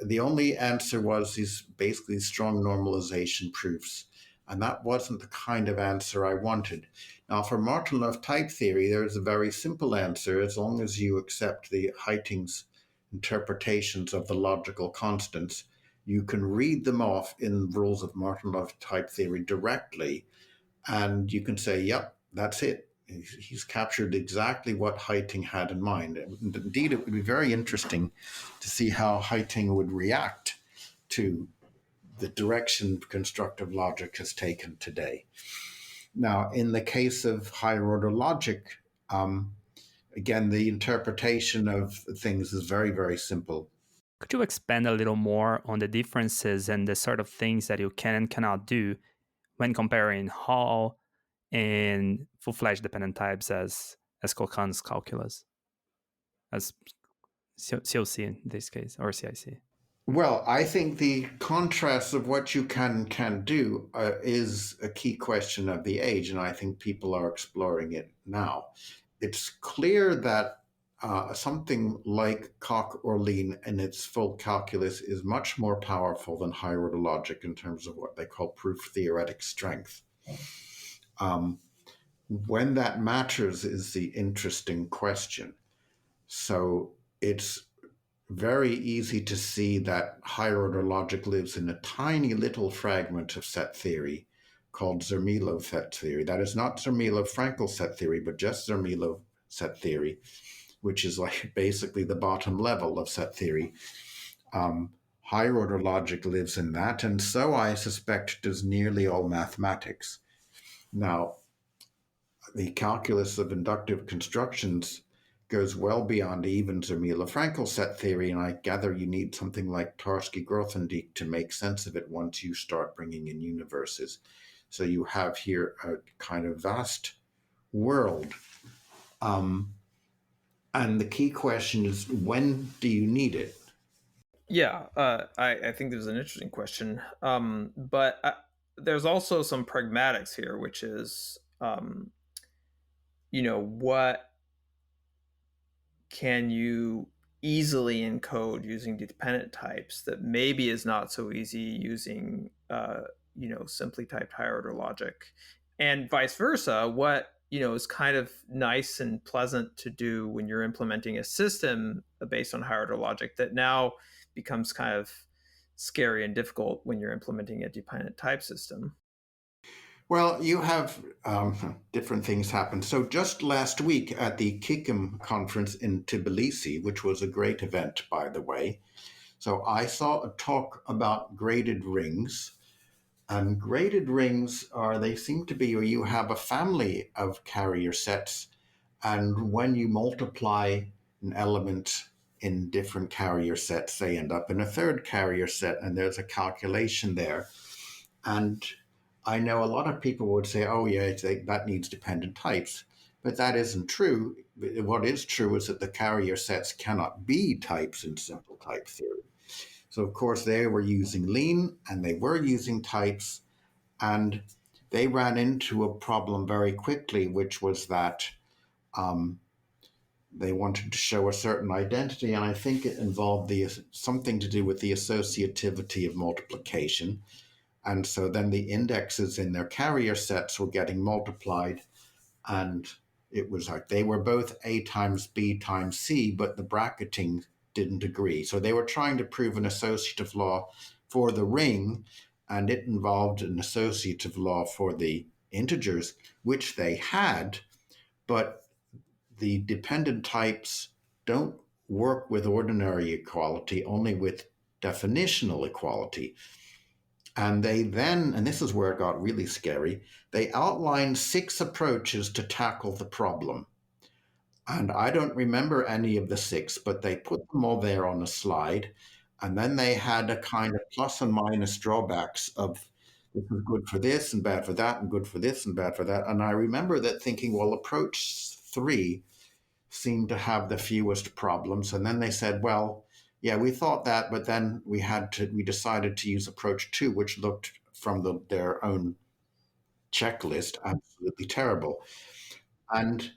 The only answer was these basically strong normalization proofs. And that wasn't the kind of answer I wanted. Now, for Martin-Löf type theory, there's a very simple answer. As long as you accept the Heiting's interpretations of the logical constants, you can read them off in rules of Martin-Löf type theory directly, and you can say, yep, that's it. He's captured exactly what Heiting had in mind. And indeed, it would be very interesting to see how Heiting would react to the direction constructive logic has taken today. Now, in the case of higher order logic, again, the interpretation of things is very, very simple. Could you expand a little more on the differences and the sort of things that you can and cannot do when comparing Hall and full-fledged dependent types as Kokan's calculus, as COC in this case, or CIC? Well, I think the contrast of what you can do is a key question of the age, and I think people are exploring it now. It's clear that something like Coq or Lean in its full calculus is much more powerful than higher order logic in terms of what they call proof theoretic strength. Um, when that matters is the interesting question. So it's very easy to see that higher order logic lives in a tiny little fragment of set theory called Zermelo set theory. That is not Zermelo-Fraenkel set theory, but just Zermelo set theory, which is like basically the bottom level of set theory. Higher order logic lives in that, and so I suspect does nearly all mathematics. Now, the calculus of inductive constructions goes well beyond even Zermelo-Fraenkel set theory, and I gather you need something like Tarski-Grothendieck to make sense of it once you start bringing in universes. So you have here a kind of vast world. And the key question is, when do you need it? Yeah, I think there's an interesting question. But there's also some pragmatics here, which is, what can you easily encode using dependent types that maybe is not so easy using, simply typed higher order logic, and vice versa. What is kind of nice and pleasant to do when you're implementing a system based on higher order logic that now becomes kind of scary and difficult when you're implementing a dependent type system. Well, you have different things happen. So just last week at the CoqOfOcaml conference in Tbilisi, which was a great event, by the way, so I saw a talk about graded rings. And graded rings they seem to be where you have a family of carrier sets. And when you multiply an element in different carrier sets, they end up in a third carrier set, and there's a calculation there. And I know a lot of people would say, oh, yeah, that needs dependent types. But that isn't true. What is true is that the carrier sets cannot be types in simple type theory. So, of course, they were using Lean and they were using types, and they ran into a problem very quickly, which was that they wanted to show a certain identity, and I think it involved something to do with the associativity of multiplication. And so then the indexes in their carrier sets were getting multiplied, and it was like they were both A times B times C, but the bracketing didn't agree. So they were trying to prove an associative law for the ring, and it involved an associative law for the integers, which they had, but the dependent types don't work with ordinary equality, only with definitional equality. And they then, and this is where it got really scary, they outlined 6 approaches to tackle the problem. And I don't remember any of the 6, but they put them all there on a slide. And then they had a kind of plus and minus drawbacks of this is good for this and bad for that, and good for this and bad for that. And I remember that thinking, well, approach 3 seemed to have the fewest problems. And then they said, well, yeah, we thought that, but then we decided to use approach 2, which looked from their own checklist absolutely terrible. And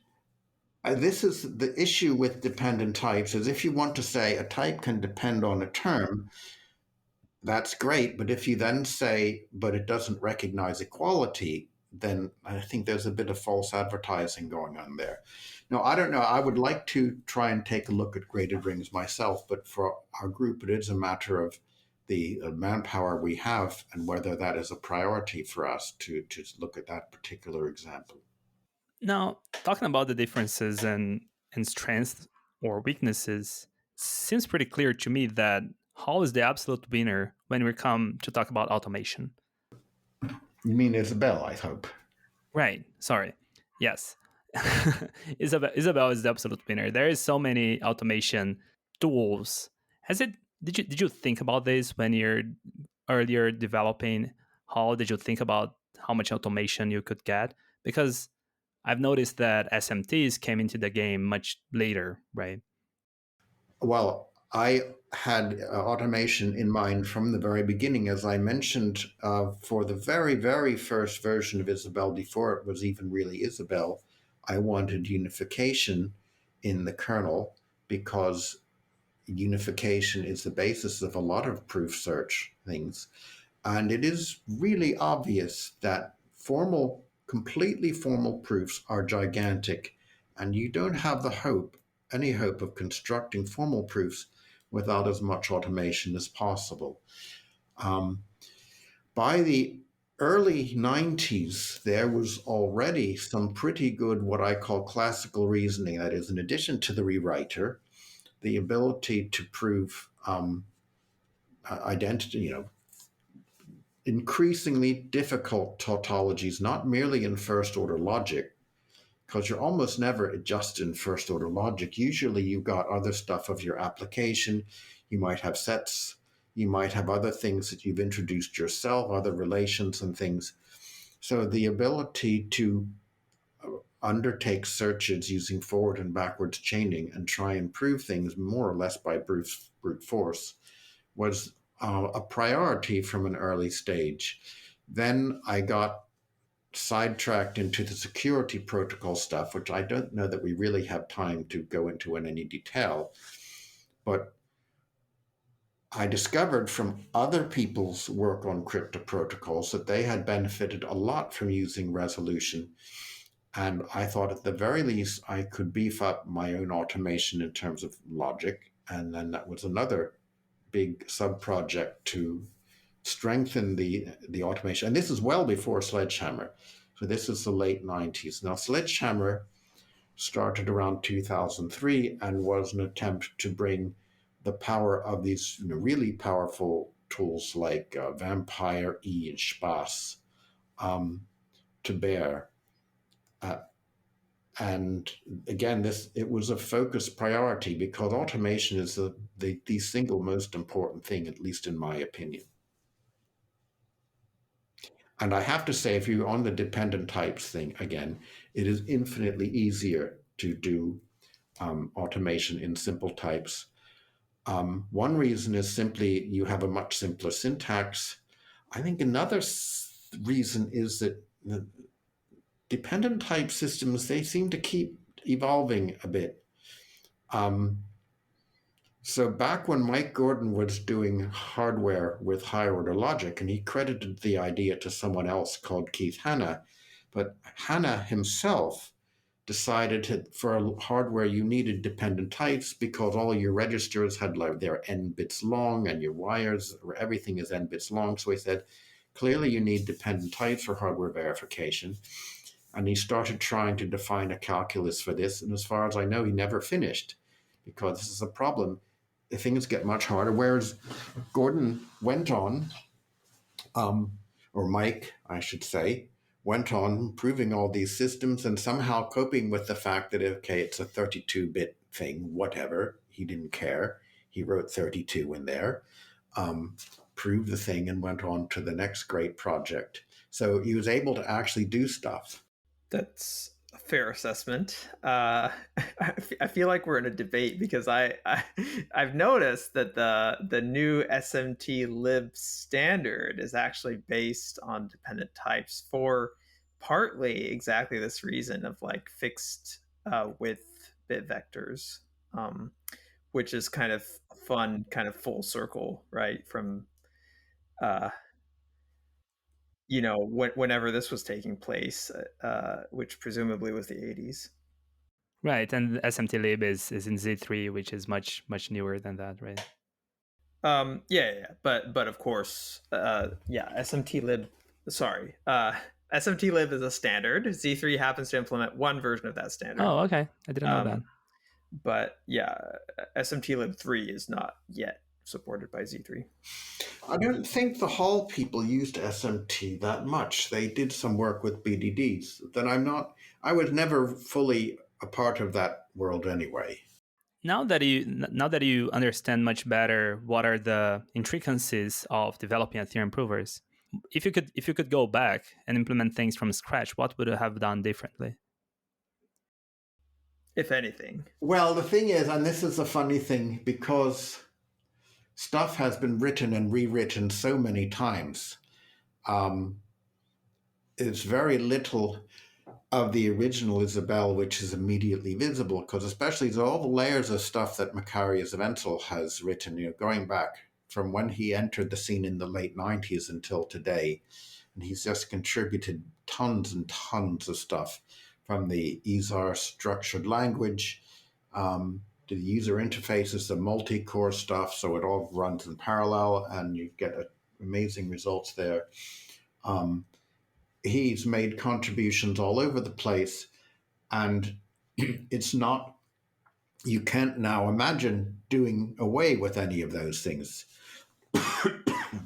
this is the issue with dependent types, is if you want to say a type can depend on a term, that's great. But if you then say, but it doesn't recognize equality, then I think there's a bit of false advertising going on there. No, I don't know. I would like to try and take a look at graded rings myself, but for our group, it is a matter of the manpower we have and whether that is a priority for us to look at that particular example. Now, talking about the differences in strengths or weaknesses, seems pretty clear to me that Hall is the absolute winner when we come to talk about automation. You mean Isabel, I hope. Right. Sorry. Yes. Isabel is the absolute winner. There is so many automation tools. Did you think about this when you're earlier developing Hall? Did you think about how much automation you could get? Because I've noticed that SMTs came into the game much later, right? Well, I had automation in mind from the very beginning. As I mentioned, for the very, very first version of Isabelle, before it was even really Isabelle, I wanted unification in the kernel because unification is the basis of a lot of proof search things. And it is really obvious that completely formal proofs are gigantic, and you don't have any hope of constructing formal proofs without as much automation as possible. Um, by the early 90s, there was already some pretty good, what I call classical reasoning. That is, in addition to the rewriter, the ability to prove identity, increasingly difficult tautologies, not merely in first order logic, because you're almost never just in first order logic. Usually you've got other stuff of your application. You might have sets. You might have other things that you've introduced yourself, other relations and things. So the ability to undertake searches using forward and backwards chaining and try and prove things more or less by brute force was a priority from an early stage. Then I got sidetracked into the security protocol stuff, which I don't know that we really have time to go into in any detail. But I discovered from other people's work on crypto protocols that they had benefited a lot from using resolution. And I thought at the very least I could beef up my own automation in terms of logic. And then that was another big sub-project to strengthen the automation. And this is well before Sledgehammer. So this is the late 90s. Now, Sledgehammer started around 2003 and was an attempt to bring the power of these really powerful tools like Vampire, E, and Spaß to bear. And again, it was a focused priority because automation is the single most important thing, at least in my opinion. And I have to say, if you're on the dependent types thing again, it is infinitely easier to do automation in simple types. One reason is simply you have a much simpler syntax. I think another reason is that the dependent type systems, they seem to keep evolving a bit. So back when Mike Gordon was doing hardware with higher order logic, and he credited the idea to someone else called Keith Hanna, but Hanna himself decided for hardware you needed dependent types because all your registers had their n bits long and your wires, everything is n bits long. So he said, clearly you need dependent types for hardware verification. And he started trying to define a calculus for this. And as far as I know, he never finished because this is a problem. Things get much harder. Whereas Gordon went on, or Mike, I should say, went on proving all these systems and somehow coping with the fact that, okay, it's a 32-bit thing, whatever. He didn't care. He wrote 32 in there, proved the thing, and went on to the next great project. So he was able to actually do stuff. That's a fair assessment. I feel like we're in a debate because I've noticed that the new SMT lib standard is actually based on dependent types for partly exactly this reason of like fixed width bit vectors, which is kind of fun, kind of full circle, right? From whenever this was taking place, which presumably was the 80s. Right, and SMT-lib is in Z3, which is much newer than that, right? Yeah. But of course, SMT-lib. Sorry, SMT-lib is a standard. Z3 happens to implement one version of that standard. Oh, okay, I didn't know that. But yeah, SMT-lib 3 is not yet supported by Z3. I don't think the Hall people used SMT that much. They did some work with BDDs. Then I was never fully a part of that world anyway. Now that you understand much better what are the intricacies of developing Ethereum provers, if you could go back and implement things from scratch, what would you have done differently? if anything? Well, the thing is, and this is a funny thing, because stuff has been written and rewritten so many times, um, it's very little of the original Isabelle which is immediately visible, because especially all the layers of stuff that Macarius Wenzel has written, going back from when he entered the scene in the late 90s until today. And he's just contributed tons and tons of stuff, from the ESAR structured language to the user interfaces, the multi-core stuff, so it all runs in parallel and you get amazing results there. He's made contributions all over the place, and it's not, you can't now imagine doing away with any of those things.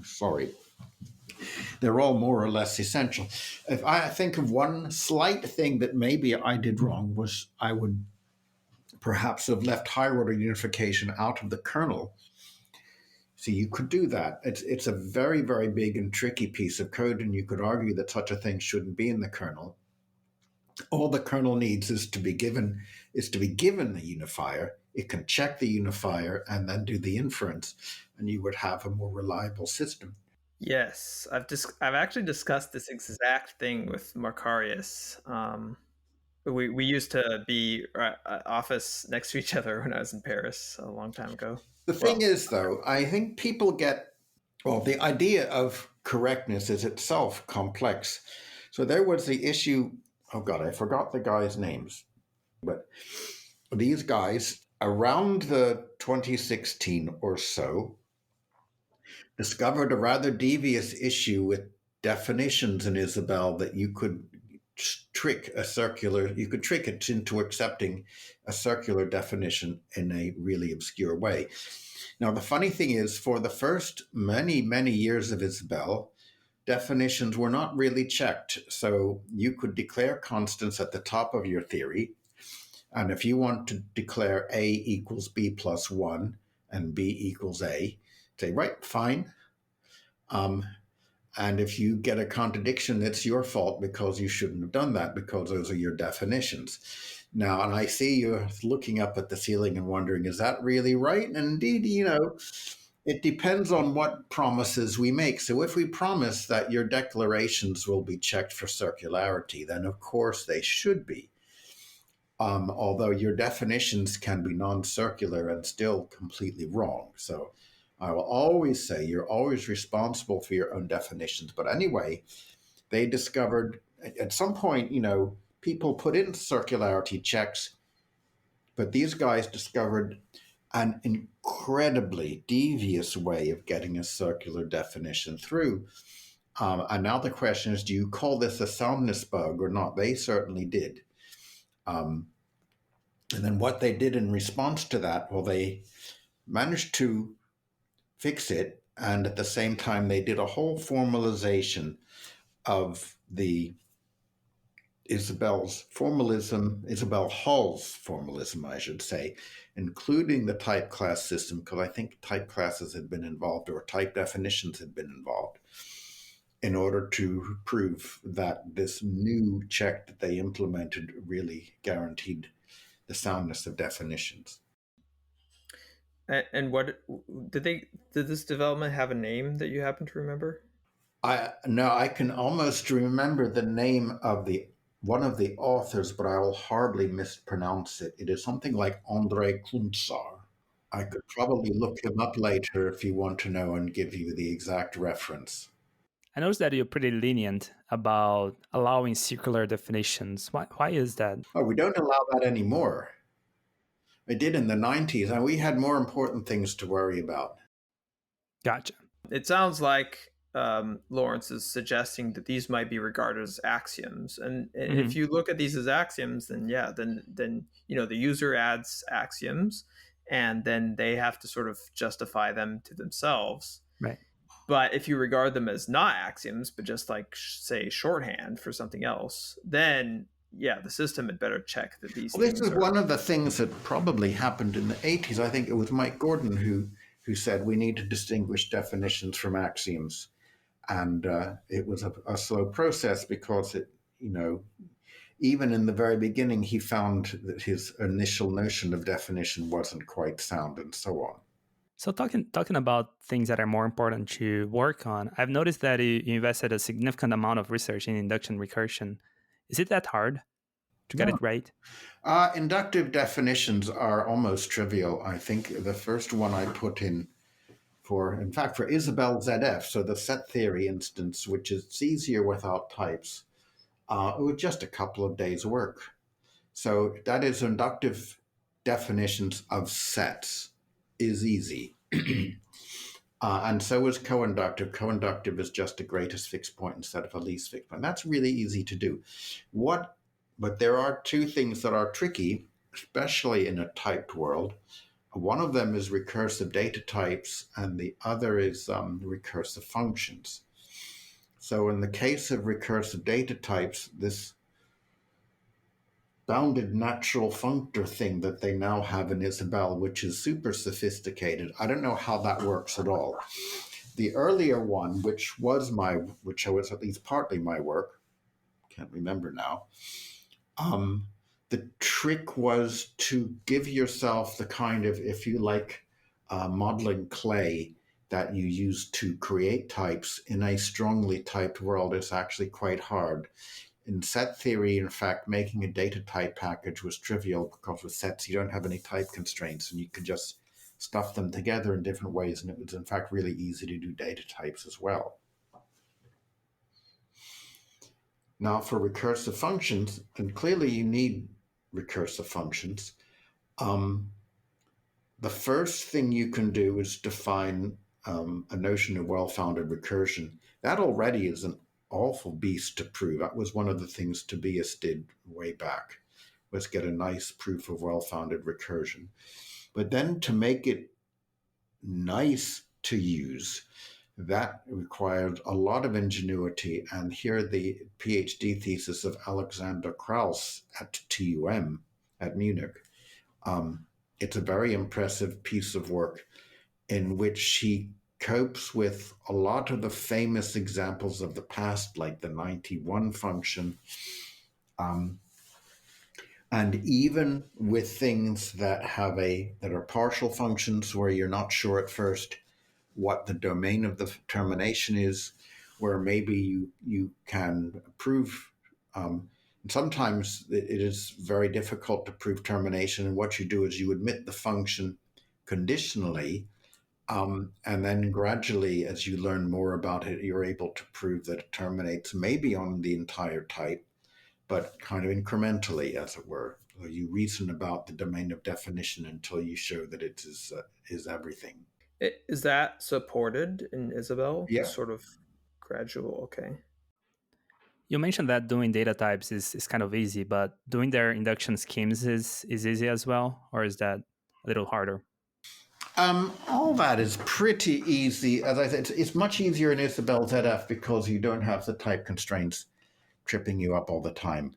Sorry. They're all more or less essential. If I think of one slight thing that maybe I did wrong, was I would perhaps have left higher order unification out of the kernel. So you could do that. It's a very, very big and tricky piece of code, and you could argue that such a thing shouldn't be in the kernel. All the kernel needs is to be given the unifier. It can check the unifier and then do the inference, and you would have a more reliable system. Yes, I've actually discussed this exact thing with Macarius. We used to be office next to each other when I was in Paris a long time ago. The thing is, though, I think people get, well, the idea of correctness is itself complex. So there was the issue, oh God, I forgot the guys' names, but these guys around the 2016 or so discovered a rather devious issue with definitions in Isabelle, that you could trick it into accepting a circular definition in a really obscure way. Now, the funny thing is, for the first many, many years of Isabelle, definitions were not really checked. So you could declare constants at the top of your theory. And if you want to declare A equals B plus 1 and B equals A, say, right, fine. And if you get a contradiction, it's your fault, because you shouldn't have done that, because those are your definitions. Now, and I see you're looking up at the ceiling and wondering, is that really right? And indeed, it depends on what promises we make. So if we promise that your declarations will be checked for circularity, then of course they should be. Although your definitions can be non-circular and still completely wrong. So I will always say you're always responsible for your own definitions. But anyway, they discovered at some point, people put in circularity checks, but these guys discovered an incredibly devious way of getting a circular definition through. And now the question is, do you call this a soundness bug or not? They certainly did. And then what they did in response to that, well, they managed to fix it. And at the same time, they did a whole formalization of the Isabelle Hall's formalism, I should say, including the type class system, because I think type classes had been involved, or type definitions had been involved, in order to prove that this new check that they implemented really guaranteed the soundness of definitions. And what did this development have a name that you happen to remember? I can almost remember the name of one of the authors, but I will hardly mispronounce it. It is something like André Klunsar. I could probably look him up later if you want to know and give you the exact reference. I noticed that you're pretty lenient about allowing circular definitions. Why is that? Oh, we don't allow that anymore. We did in the 90s, and we had more important things to worry about. Gotcha. It sounds like Lawrence is suggesting that these might be regarded as axioms, and if you look at these as axioms, then the user adds axioms, and then they have to sort of justify them to themselves. Right. But if you regard them as not axioms, but just like, say, shorthand for something else, then the system had better check that these. Well, this is one of the things that probably happened in the 80s. I think it was Mike Gordon who said we need to distinguish definitions from axioms. And it was a slow process, because even in the very beginning, he found that his initial notion of definition wasn't quite sound, and so on. So talking about things that are more important to work on, I've noticed that you invested a significant amount of research in induction recursion. Is it that hard to get it right? Inductive definitions are almost trivial. I think the first one I put in for Isabelle ZF, so the set theory instance, which is easier without types, it was just a couple of days' work. So that is inductive definitions of sets is easy. And so is co-inductive. Co-inductive is just a greatest fixed point instead of a least fixed point. That's really easy to do. But there are two things that are tricky, especially in a typed world. One of them is recursive data types, and the other is recursive functions. So in the case of recursive data types, this bounded natural functor thing that they now have in Isabelle, which is super sophisticated. I don't know how that works at all. The earlier one, which was at least partly my work, can't remember now, the trick was to give yourself the kind of, if you like, modeling clay that you use to create types in a strongly typed world is actually quite hard. In set theory, in fact, making a data type package was trivial because with sets, you don't have any type constraints and you could just stuff them together in different ways. And it was, in fact, really easy to do data types as well. Now, for recursive functions, and clearly you need recursive functions, the first thing you can do is define a notion of well-founded recursion. That already is an awful beast to prove. That was one of the things Tobias did way back, was get a nice proof of well-founded recursion. But then to make it nice to use, that required a lot of ingenuity. And here the PhD thesis of Alexander Krauss at TUM at Munich. It's a very impressive piece of work in which he copes with a lot of the famous examples of the past, like the 91 function, and even with things that are partial functions where you're not sure at first what the domain of the termination is, where maybe you can prove. Sometimes it is very difficult to prove termination, and what you do is you admit the function conditionally. And then gradually, as you learn more about it, you're able to prove that it terminates maybe on the entire type, but kind of incrementally, as it were. So you reason about the domain of definition until you show that it is everything. Is that supported in Isabelle? Yeah. This sort of gradual, okay. You mentioned that doing data types is kind of easy, but doing their induction schemes is easy as well, or is that a little harder? All that is pretty easy. As I said, it's much easier in Isabelle ZF because you don't have the type constraints tripping you up all the time.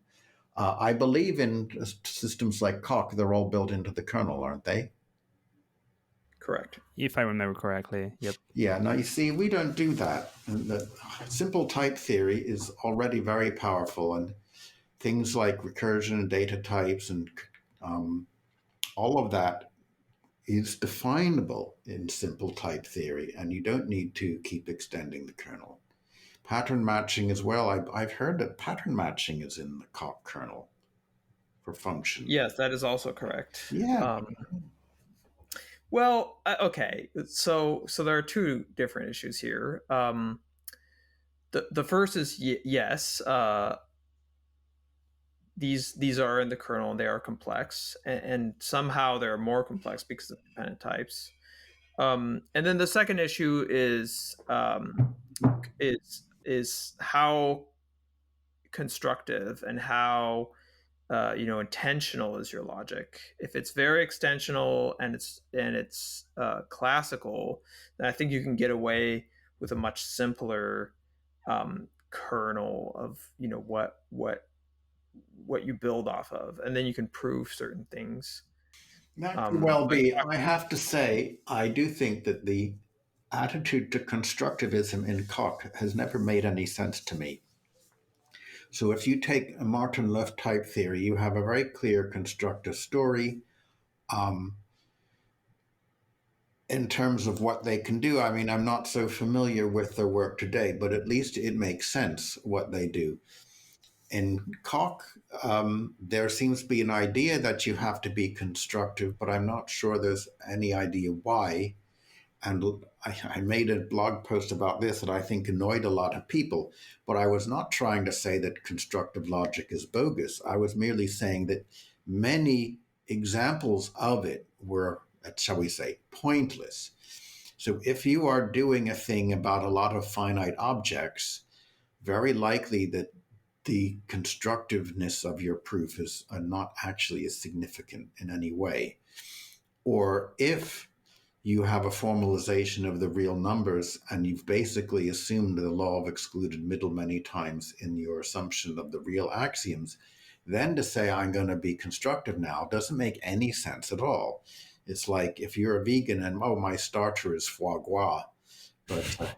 I believe in systems like Coq, they're all built into the kernel, aren't they? Correct. If I remember correctly, yep. Yeah, now you see, we don't do that. And the simple type theory is already very powerful, and things like recursion and data types and all of that is definable in simple type theory, and you don't need to keep extending the kernel. Pattern matching as well. I've heard that pattern matching is in the Coq kernel for function. Yes, that is also correct. Yeah. Well, okay. So there are two different issues here. The first is yes. These are in the kernel and they are complex, and somehow they're more complex because of dependent types. And then the second issue is how constructive and how intentional is your logic. If it's very extensional and it's classical, then I think you can get away with a much simpler kernel of what you build off of, and then you can prove certain things. That could well be. I have to say, I do think that the attitude to constructivism in Coq has never made any sense to me. So if you take a Martin-Löf type theory, you have a very clear constructive story. In terms of what they can do, I mean, I'm not so familiar with their work today, but at least it makes sense what they do. In Coq, there seems to be an idea that you have to be constructive, but I'm not sure there's any idea why. And I made a blog post about this that I think annoyed a lot of people, but I was not trying to say that constructive logic is bogus. I was merely saying that many examples of it were, shall we say, pointless. So if you are doing a thing about a lot of finite objects, very likely that the constructiveness of your proof is not actually as significant in any way. Or if you have a formalization of the real numbers and you've basically assumed the law of excluded middle many times in your assumption of the real axioms, then to say I'm going to be constructive now doesn't make any sense at all. It's like if you're a vegan and, oh, my starter is foie gras, but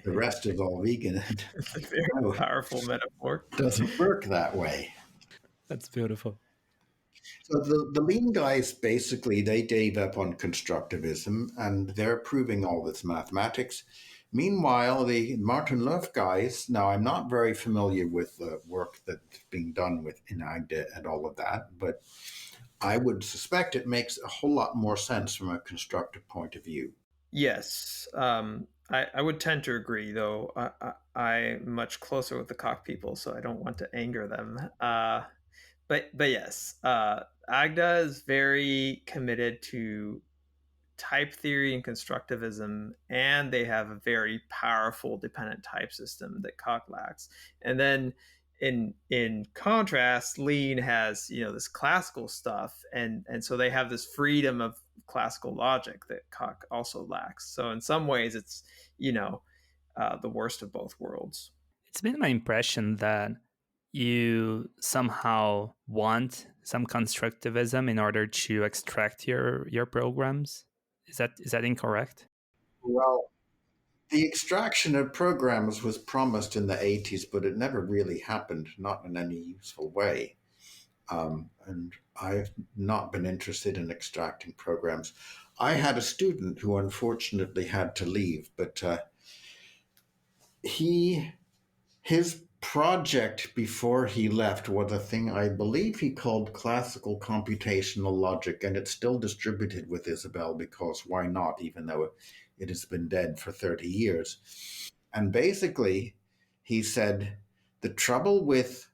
the rest is all vegan. It's a very powerful metaphor. It doesn't work that way. That's beautiful. So the lean guys, basically, they gave up on constructivism, and they're proving all this mathematics. Meanwhile, the Martin-Löf guys, now I'm not very familiar with the work that's being done with Inagda and all of that, but I would suspect it makes a whole lot more sense from a constructive point of view. Yes, I would tend to agree, though. I'm much closer with the Coq people, so I don't want to anger them. But yes, Agda is very committed to type theory and constructivism, and they have a very powerful dependent type system that Coq lacks. And then in contrast, Lean has this classical stuff, and so they have this freedom of classical logic that Coq also lacks. So in some ways, it's the worst of both worlds. It's been my impression that you somehow want some constructivism in order to extract your programs. Is that incorrect? Well, the extraction of programs was promised in the 80s, but it never really happened, not in any useful way. And I've not been interested in extracting programs. I had a student who unfortunately had to leave, but his project before he left was a thing I believe he called classical computational logic, and it's still distributed with Isabelle because why not, even though it has been dead for 30 years. And basically, he said, the trouble with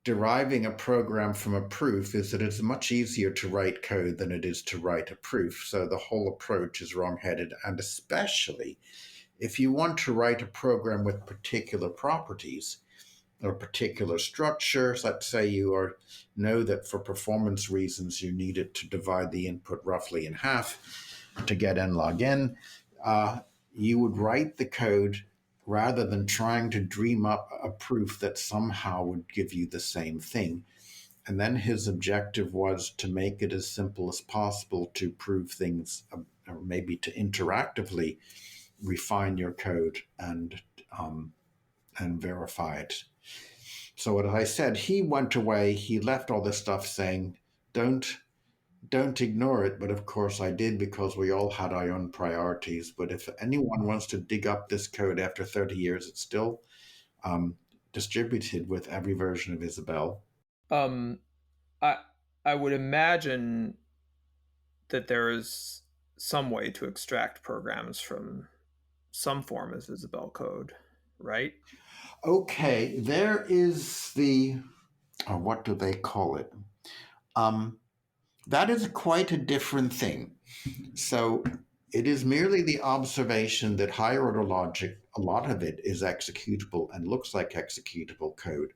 deriving a program from a proof is that it's much easier to write code than it is to write a proof. So the whole approach is wrong-headed, and especially if you want to write a program with particular properties or particular structures, let's say you know that for performance reasons you need it to divide the input roughly in half to get n log n, you would write the code rather than trying to dream up a proof that somehow would give you the same thing. And then his objective was to make it as simple as possible to prove things, or maybe to interactively refine your code and verify it. So as I said, he went away, he left all this stuff saying, don't ignore it. But of course I did, because we all had our own priorities. But if anyone wants to dig up this code after 30 years, it's still distributed with every version of Isabelle. I would imagine that there is some way to extract programs from some form of Isabelle code, right? Okay, there is what do they call it? That is quite a different thing. So it is merely the observation that higher order logic, a lot of it is executable and looks like executable code.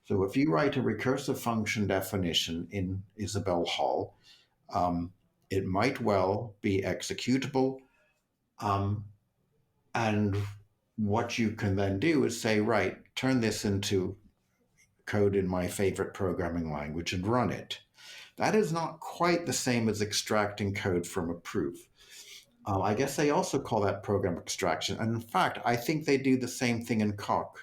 So if you write a recursive function definition in Isabelle Hall, it might well be executable. And what you can then do is say, right, turn this into code in my favorite programming language and run it. That is not quite the same as extracting code from a proof. I guess they also call that program extraction. And in fact, I think they do the same thing in Coq.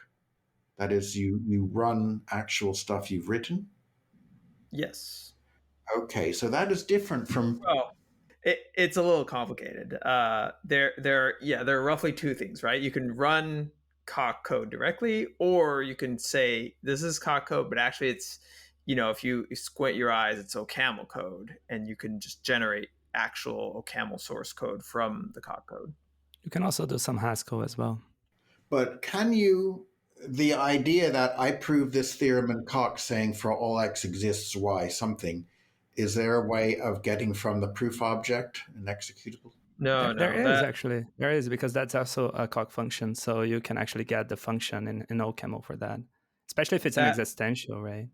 That is, you run actual stuff you've written? Yes. Okay, so that is different from. Well, it's a little complicated. There are roughly two things, right? You can run Coq code directly, or you can say this is Coq code, but actually it's, if you squint your eyes, it's OCaml code, and you can just generate actual OCaml source code from the Coq code. You can also do some Haskell as well. But can you, the idea that I prove this theorem in Coq saying for all x exists y something, is there a way of getting from the proof object an executable? No, There no, is actually. There is, because that's also a Coq function. So you can actually get the function in OCaml for that, especially if it's an that existential, right?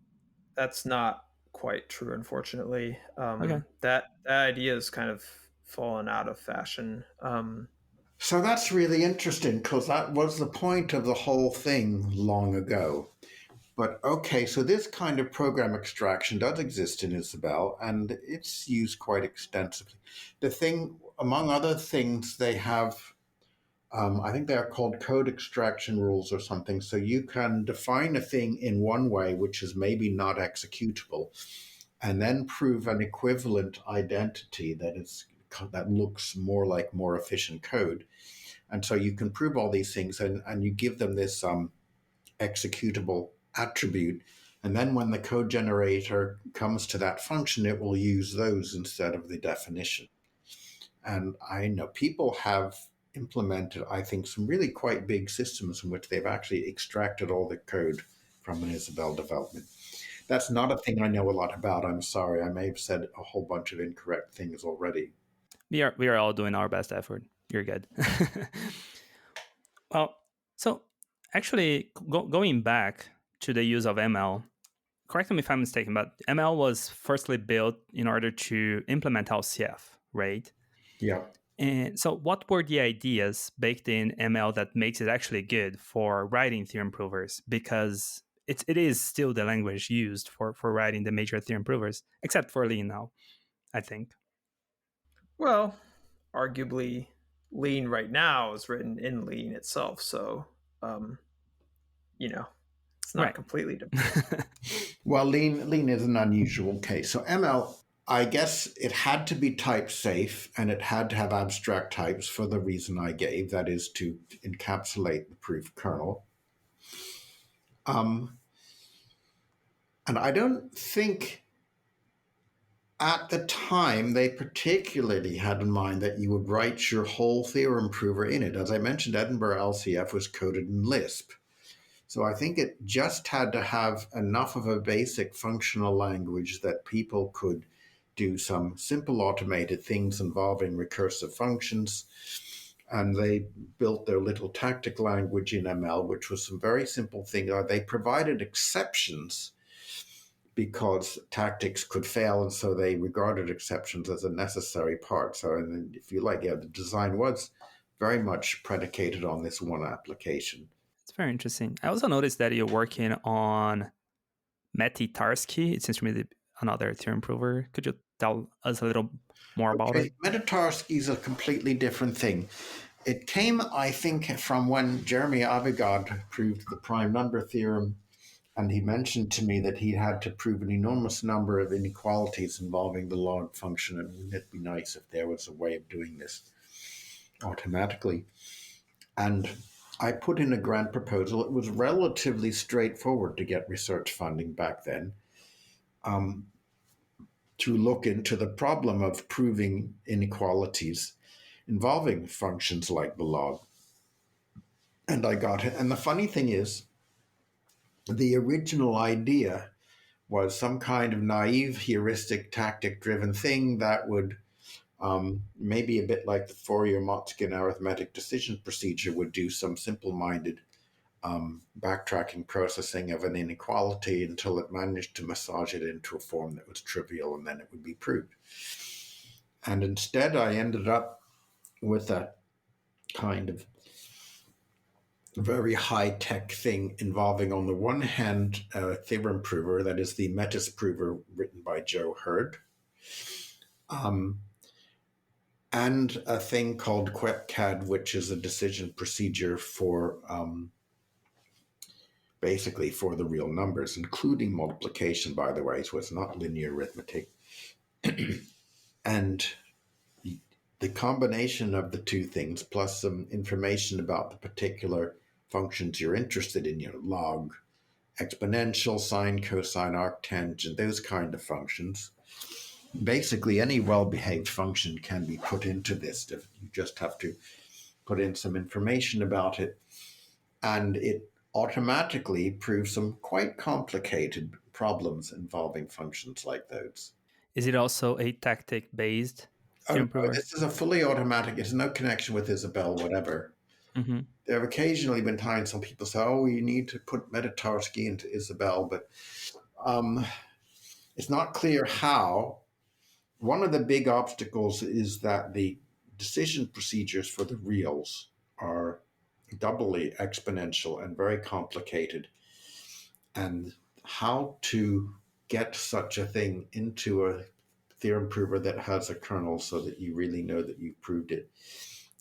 that's not quite true, unfortunately. Okay. That idea is kind of fallen out of fashion. So that's really interesting because that was the point of the whole thing long ago. But okay, so this kind of program extraction does exist in Isabelle, and it's used quite extensively. The thing, among other things, they have, I think they are called code extraction rules or something. So you can define a thing in one way, which is maybe not executable, and then prove an equivalent identity that looks more like more efficient code. And so you can prove all these things, and you give them this executable attribute. And then when the code generator comes to that function, it will use those instead of the definition. And I know people have implemented, I think, some really quite big systems in which they've actually extracted all the code from an Isabelle development. That's not a thing I know a lot about. I'm sorry. I may have said a whole bunch of incorrect things already. We are all doing our best effort. You're good. Well, so actually going back to the use of ML, correct me if I'm mistaken, but ML was firstly built in order to implement LCF, right? Yeah. And so what were the ideas baked in ML that makes it actually good for writing theorem provers? Because it is still the language used for writing the major theorem provers, except for Lean now, I think. Well, arguably, Lean right now is written in Lean itself, so it's not Right. completely different. Well, Lean is an unusual case. So ML, I guess it had to be type safe and it had to have abstract types for the reason I gave, that is to encapsulate the proof kernel. And I don't think at the time they particularly had in mind that you would write your whole theorem prover in it. As I mentioned, Edinburgh LCF was coded in Lisp. So I think it just had to have enough of a basic functional language that people could do some simple automated things involving recursive functions. And they built their little tactic language in ML, which was some very simple thing. They provided exceptions because tactics could fail, and so they regarded exceptions as a necessary part. So, and if you like, yeah, the design was very much predicated on this one application. It's very interesting. I also noticed that you're working on Meti Tarski. It seems to me another theorem prover. Could you tell us a little more about it? Metatarski is a completely different thing. It came, I think, from when Jeremy Avigad proved the prime number theorem, and he mentioned to me that he had to prove an enormous number of inequalities involving the log function, and wouldn't it be nice if there was a way of doing this automatically? And I put in a grant proposal. It was relatively straightforward to get research funding back then, to look into the problem of proving inequalities involving functions like the log. And I got it. And the funny thing is, the original idea was some kind of naive heuristic tactic driven thing that would maybe a bit like the Fourier-Motzkin arithmetic decision procedure would do some simple-minded backtracking processing of an inequality until it managed to massage it into a form that was trivial, and then it would be proved. And instead, I ended up with a kind of very high-tech thing involving, on the one hand, a theorem prover, that is the Metis prover written by Joe Hurd, and a thing called QuepCAD, which is a decision procedure for basically for the real numbers, including multiplication, by the way, so it's not linear arithmetic. And the combination of the two things, plus some information about the particular functions you're interested in, log, exponential, sine, cosine, arctangent, those kind of functions. Basically, any well-behaved function can be put into this. You just have to put in some information about it, and it automatically proves some quite complicated problems involving functions like those. Is it also a tactic-based Oh, theorem no, prover? this is a fully automatic. There's no connection with Isabelle, whatever. Mm-hmm. There have occasionally been times some people say, "Oh, you need to put Metatarsky into Isabelle," but it's not clear how. One of the big obstacles is that the decision procedures for the reals are doubly exponential and very complicated. And how to get such a thing into a theorem prover that has a kernel so that you really know that you've proved it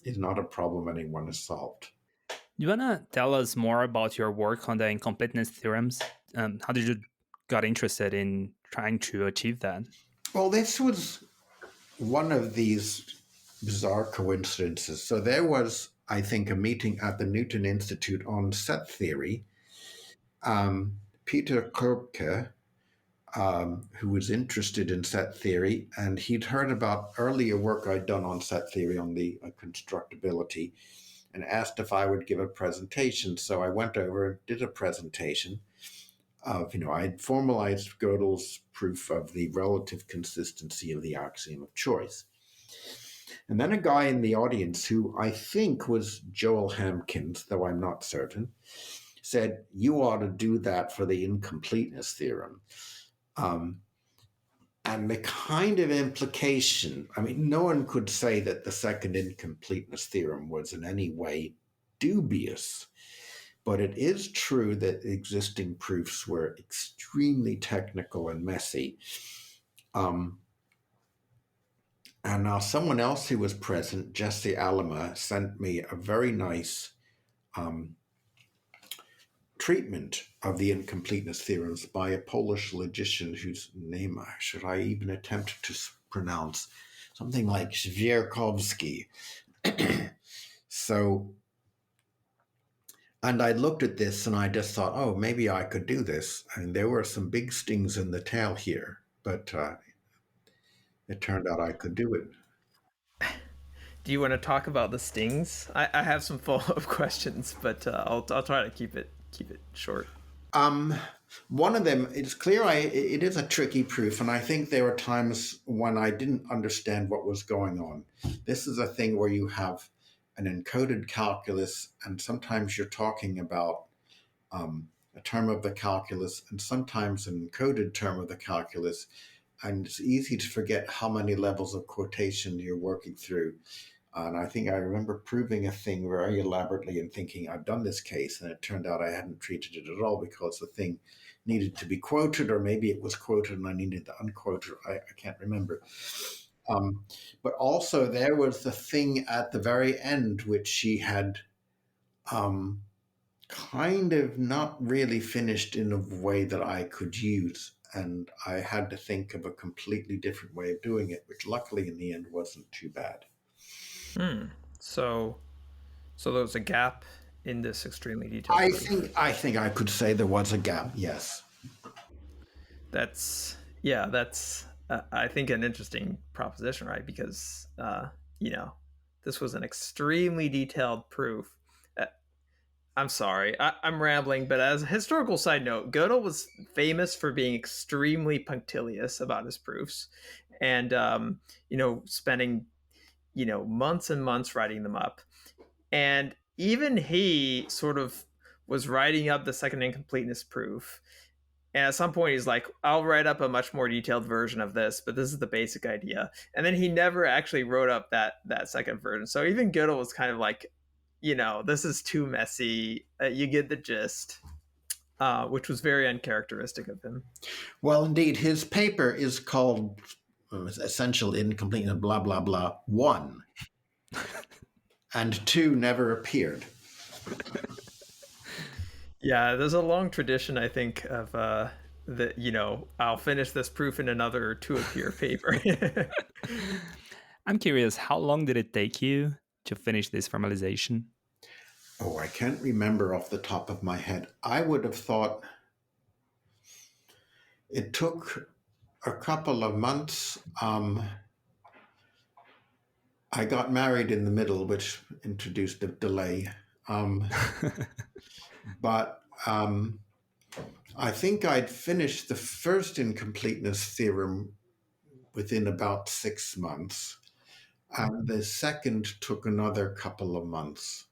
is not a problem anyone has solved. Do you want to tell us more about your work on the incompleteness theorems? How did you got interested in trying to achieve that? Well, this was one of these bizarre coincidences. So there was, I think, a meeting at the Newton Institute on set theory. Peter Köpke, who was interested in set theory, and he'd heard about earlier work I'd done on set theory on the constructibility, and asked if I would give a presentation. So I went over and did a presentation of, I had formalized Gödel's proof of the relative consistency of the axiom of choice. And then a guy in the audience, who I think was Joel Hampkins, though I'm not certain, said, "You ought to do that for the incompleteness theorem." And the kind of implication, no one could say that the second incompleteness theorem was in any way dubious, but it is true that existing proofs were extremely technical and messy. And now someone else who was present, Jesse Alama, sent me a very nice treatment of the incompleteness theorems by a Polish logician whose name should I even attempt to pronounce, something like Zwierkowski. So, and I looked at this and I just thought, oh, maybe I could do this. There were some big stings in the tail here, but it turned out I could do it. Do you want to talk about the stings? I have some follow-up questions, but I'll try to keep it short. One of them, it's clear it is a tricky proof, and I think there were times when I didn't understand what was going on. This is a thing where you have an encoded calculus, and sometimes you're talking about a term of the calculus, and sometimes an encoded term of the calculus, and it's easy to forget how many levels of quotation you're working through. And I think I remember proving a thing very elaborately and thinking, I've done this case, and it turned out I hadn't treated it at all because the thing needed to be quoted, or maybe it was quoted and I needed to unquote it. I can't remember. But also there was the thing at the very end, which she had kind of not really finished in a way that I could use. And I had to think of a completely different way of doing it, which luckily in the end wasn't too bad. So there was a gap in this extremely detailed proof. I think I could say there was a gap. Yes. That's I think an interesting proposition, right? Because this was an extremely detailed proof. I'm sorry, I'm rambling, but as a historical side note, Gödel was famous for being extremely punctilious about his proofs, and spending months and months writing them up. And even he sort of was writing up the second incompleteness proof. And at some point he's like, I'll write up a much more detailed version of this, but this is the basic idea. And then he never actually wrote up that second version. So even Gödel was kind of like, this is too messy. You get the gist, which was very uncharacteristic of him. Well, indeed, his paper is called Essential Incompleteness, blah, blah, blah, 1. And 2 never appeared. Yeah, there's a long tradition, I think, of that. I'll finish this proof in another to-appear paper. I'm curious, how long did it take you to finish this formalization? Oh, I can't remember off the top of my head. I would have thought it took a couple of months. I got married in the middle, which introduced a delay. But I think I'd finished the first incompleteness theorem within about 6 months, and the second took another couple of months.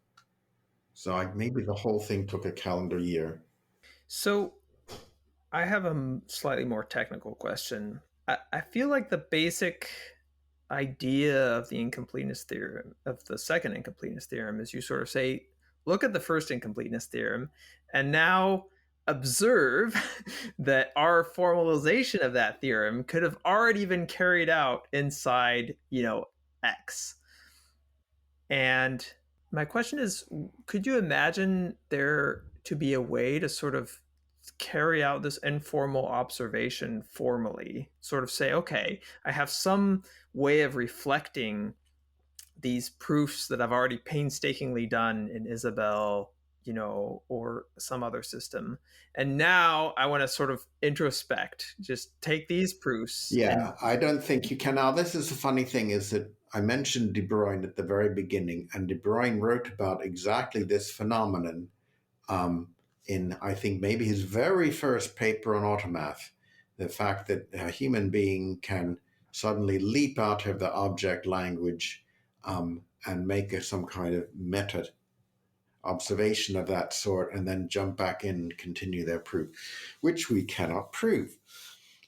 So maybe the whole thing took a calendar year. So I have a slightly more technical question. I feel like the basic idea of the incompleteness theorem, of the second incompleteness theorem, is you sort of say, look at the first incompleteness theorem, and now observe that our formalization of that theorem could have already been carried out inside, X. And my question is, could you imagine there to be a way to sort of carry out this informal observation formally, sort of say, okay, I have some way of reflecting these proofs that I've already painstakingly done in Isabelle, or some other system. And now I want to sort of introspect, just take these proofs. Yeah, I don't think you can. Now, this is the funny thing is that I mentioned De Bruyne at the very beginning, and De Bruyne wrote about exactly this phenomenon in, I think, maybe his very first paper on automath. The fact that a human being can suddenly leap out of the object language and make some kind of meta observation of that sort and then jump back in and continue their proof, which we cannot prove.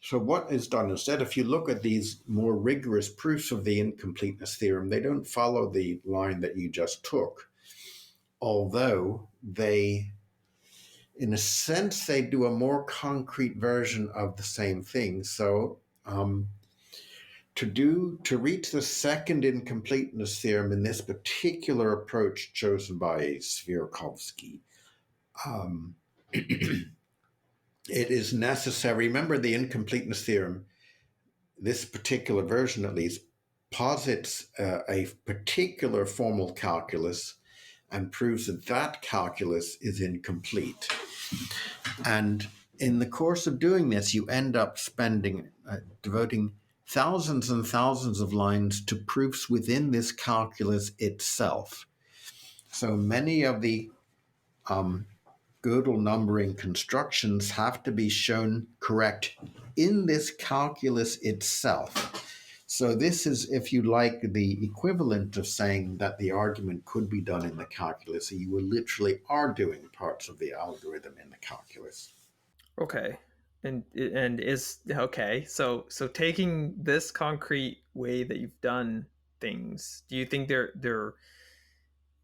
So what is done instead, if you look at these more rigorous proofs of the incompleteness theorem, they don't follow the line that you just took, although they, in a sense, they do a more concrete version of the same thing. So to reach the second incompleteness theorem in this particular approach chosen by Sviarkovsky, it is necessary. Remember, the incompleteness theorem, this particular version at least, posits a particular formal calculus and proves that that calculus is incomplete. And in the course of doing this, you end up devoting thousands and thousands of lines to proofs within this calculus itself. So many of the Gödel numbering constructions have to be shown correct in this calculus itself. So this is, if you like, the equivalent of saying that the argument could be done in the calculus. So you literally are doing parts of the algorithm in the calculus. Okay. And is okay. So taking this concrete way that you've done things, do you think they're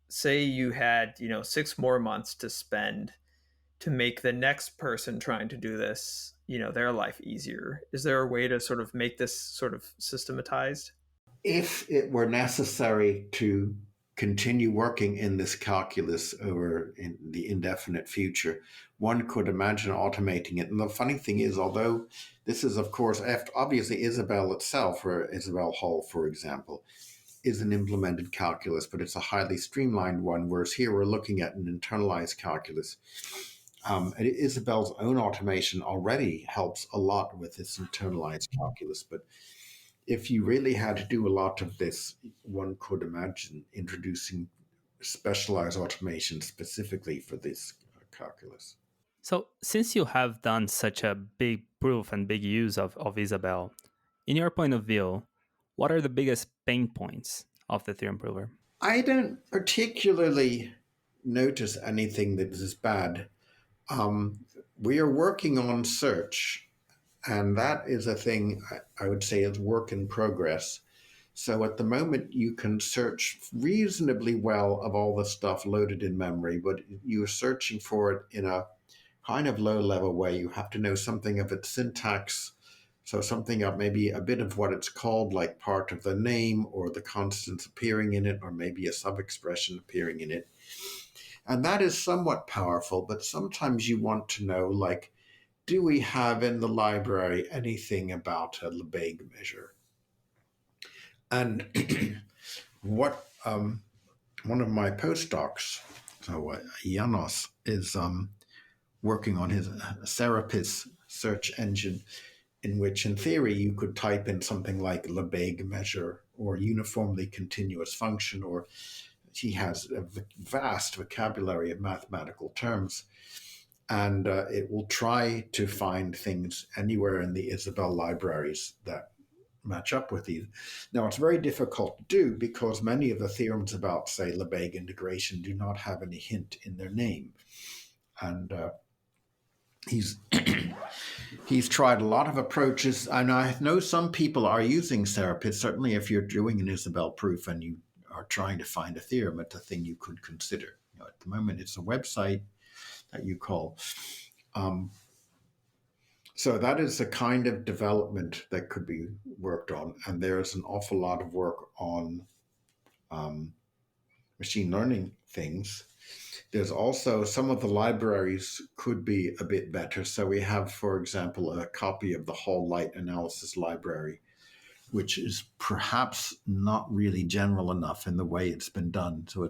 say you had 6 more months to spend to make the next person trying to do this, their life easier? Is there a way to sort of make this sort of systematized? If it were necessary to continue working in this calculus over in the indefinite future, one could imagine automating it. And the funny thing is, although this is, of course, obviously Isabelle itself, or Isabelle Hall, for example, is an implemented calculus, but it's a highly streamlined one, whereas here we're looking at an internalized calculus. Isabelle's own automation already helps a lot with this internalized calculus, but if you really had to do a lot of this, one could imagine introducing specialized automation specifically for this calculus. So, since you have done such a big proof and big use of Isabelle, in your point of view, what are the biggest pain points of the theorem prover? I don't particularly notice anything that is bad. We are working on search, and that is a thing I would say is work in progress. So at the moment, you can search reasonably well of all the stuff loaded in memory, but you're searching for it in a kind of low-level way. You have to know something of its syntax, So something of maybe a bit of what it's called, like part of the name or the constants appearing in it, or maybe a sub-expression appearing in it. And that is somewhat powerful, but sometimes you want to know, like, do we have in the library anything about a Lebesgue measure? And what one of my postdocs, so Janos, is working on his Serapis search engine, in which, in theory, you could type in something like Lebesgue measure or uniformly continuous function, or he has a vast vocabulary of mathematical terms, and it will try to find things anywhere in the Isabelle libraries that match up with these. Now, it's very difficult to do because many of the theorems about, say, Lebesgue integration do not have any hint in their name. And he's he's tried a lot of approaches, and I know some people are using Serapis. Certainly, if you're doing an Isabelle proof and you are trying to find a theorem, it's a thing you could consider. At the moment, it's a website that you call. So that is a kind of development that could be worked on, and there's an awful lot of work on machine learning things. There's also some of the libraries could be a bit better. So we have, for example, a copy of the Hall Light Analysis Library, which is perhaps not really general enough in the way it's been done. So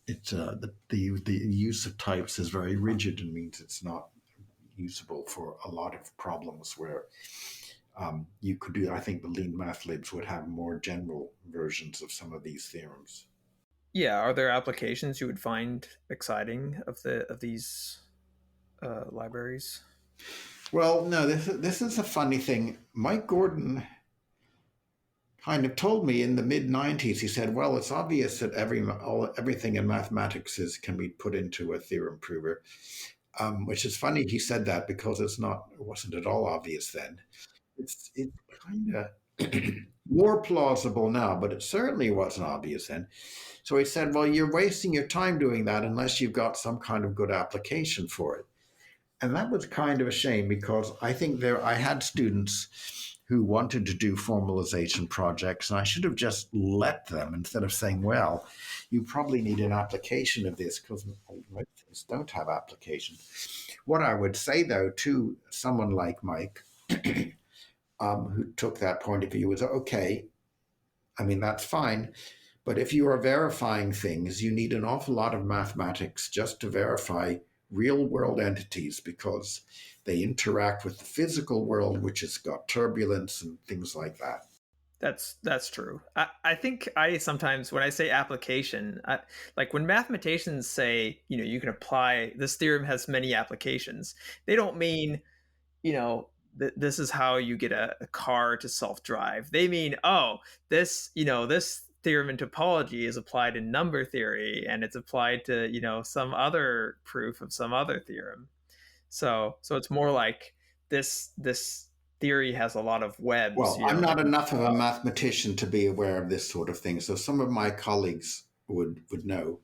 the use of types is very rigid and means it's not usable for a lot of problems where you could do. I think the lean math libs would have more general versions of some of these theorems. Yeah, are there applications you would find exciting of these libraries? Well, no, this is a funny thing. Mike Gordon kind of told me in the mid-90s, he said, well, it's obvious that everything in mathematics can be put into a theorem prover, which is funny he said that because it wasn't at all obvious then. It's kind of more plausible now, but it certainly wasn't obvious then. So he said, well, you're wasting your time doing that unless you've got some kind of good application for it. And that was kind of a shame because I think I had students who wanted to do formalization projects, and I should have just let them instead of saying, well, you probably need an application of this because most things don't have application. What I would say, though, to someone like Mike, who took that point of view, was, okay, I mean, that's fine. But if you are verifying things, you need an awful lot of mathematics just to verify real world entities because they interact with the physical world, which has got turbulence and things like that. That's true. I think I sometimes, when I say application, like when mathematicians say, you can apply, this theorem has many applications, they don't mean, this is how you get a car to self-drive. They mean, this theorem in topology is applied in number theory, and it's applied to, some other proof of some other theorem. So it's more like this theory has a lot of webs. Well, I'm not enough of a mathematician to be aware of this sort of thing. So some of my colleagues would know.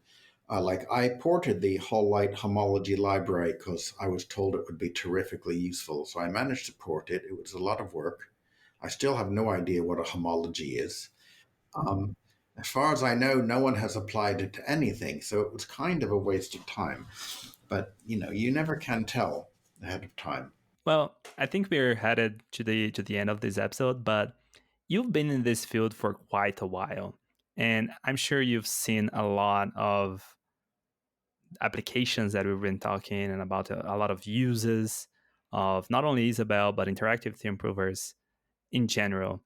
Like I ported the Hall Light homology library because I was told it would be terrifically useful. So I managed to port it. It was a lot of work. I still have no idea what a homology is. As far as I know, no one has applied it to anything. So it was kind of a waste of time. But, you never can tell ahead of time. Well, I think we're headed to the end of this episode, but you've been in this field for quite a while. And I'm sure you've seen a lot of applications that we've been talking and about a lot of uses of not only Isabelle, but interactive theorem provers in general.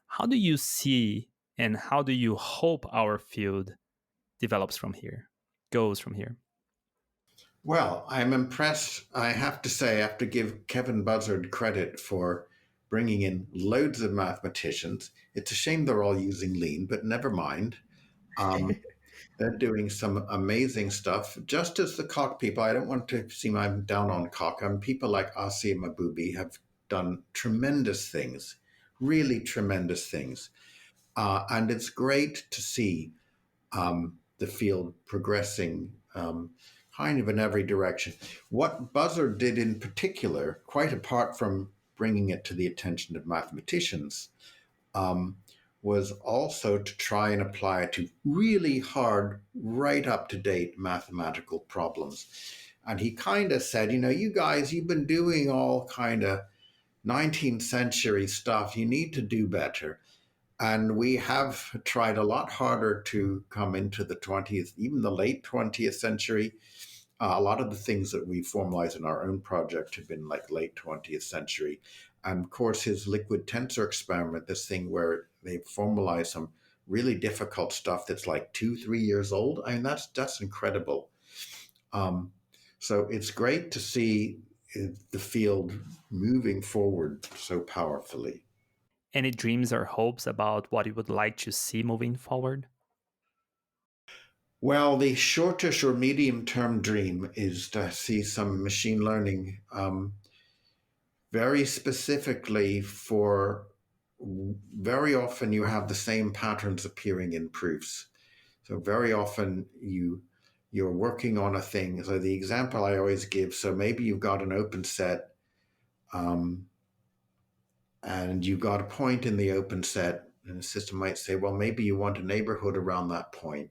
How do you see and how do you hope our field goes from here? Well, I'm impressed. I have to say, I have to give Kevin Buzzard credit for bringing in loads of mathematicians. It's a shame they're all using Lean, but never mind. They're doing some amazing stuff. Just as the Coq people, I don't want to seem I'm down on Coq. People like Asia Mabubi have done tremendous things, really tremendous things. And it's great to see the field progressing kind of in every direction. What Buzzard did in particular, quite apart from bringing it to the attention of mathematicians, was also to try and apply it to really hard, right up to date mathematical problems. And he kind of said, you guys, you've been doing all kind of 19th century stuff. You need to do better. And we have tried a lot harder to come into the 20th, even the late 20th century. A lot of the things that we formalized in our own project have been like late 20th century. And of course, his liquid tensor experiment, this thing where they formalized some really difficult stuff that's like 2-3 years old. I mean, that's incredible. So it's great to see the field moving forward so powerfully. Any dreams or hopes about what you would like to see moving forward? Well, the shortish or medium-term dream is to see some machine learning, very specifically for very often you have the same patterns appearing in proofs. So very often you're working on a thing. So the example I always give, so maybe you've got an open set, and you've got a point in the open set, and the system might say, well, maybe you want a neighborhood around that point.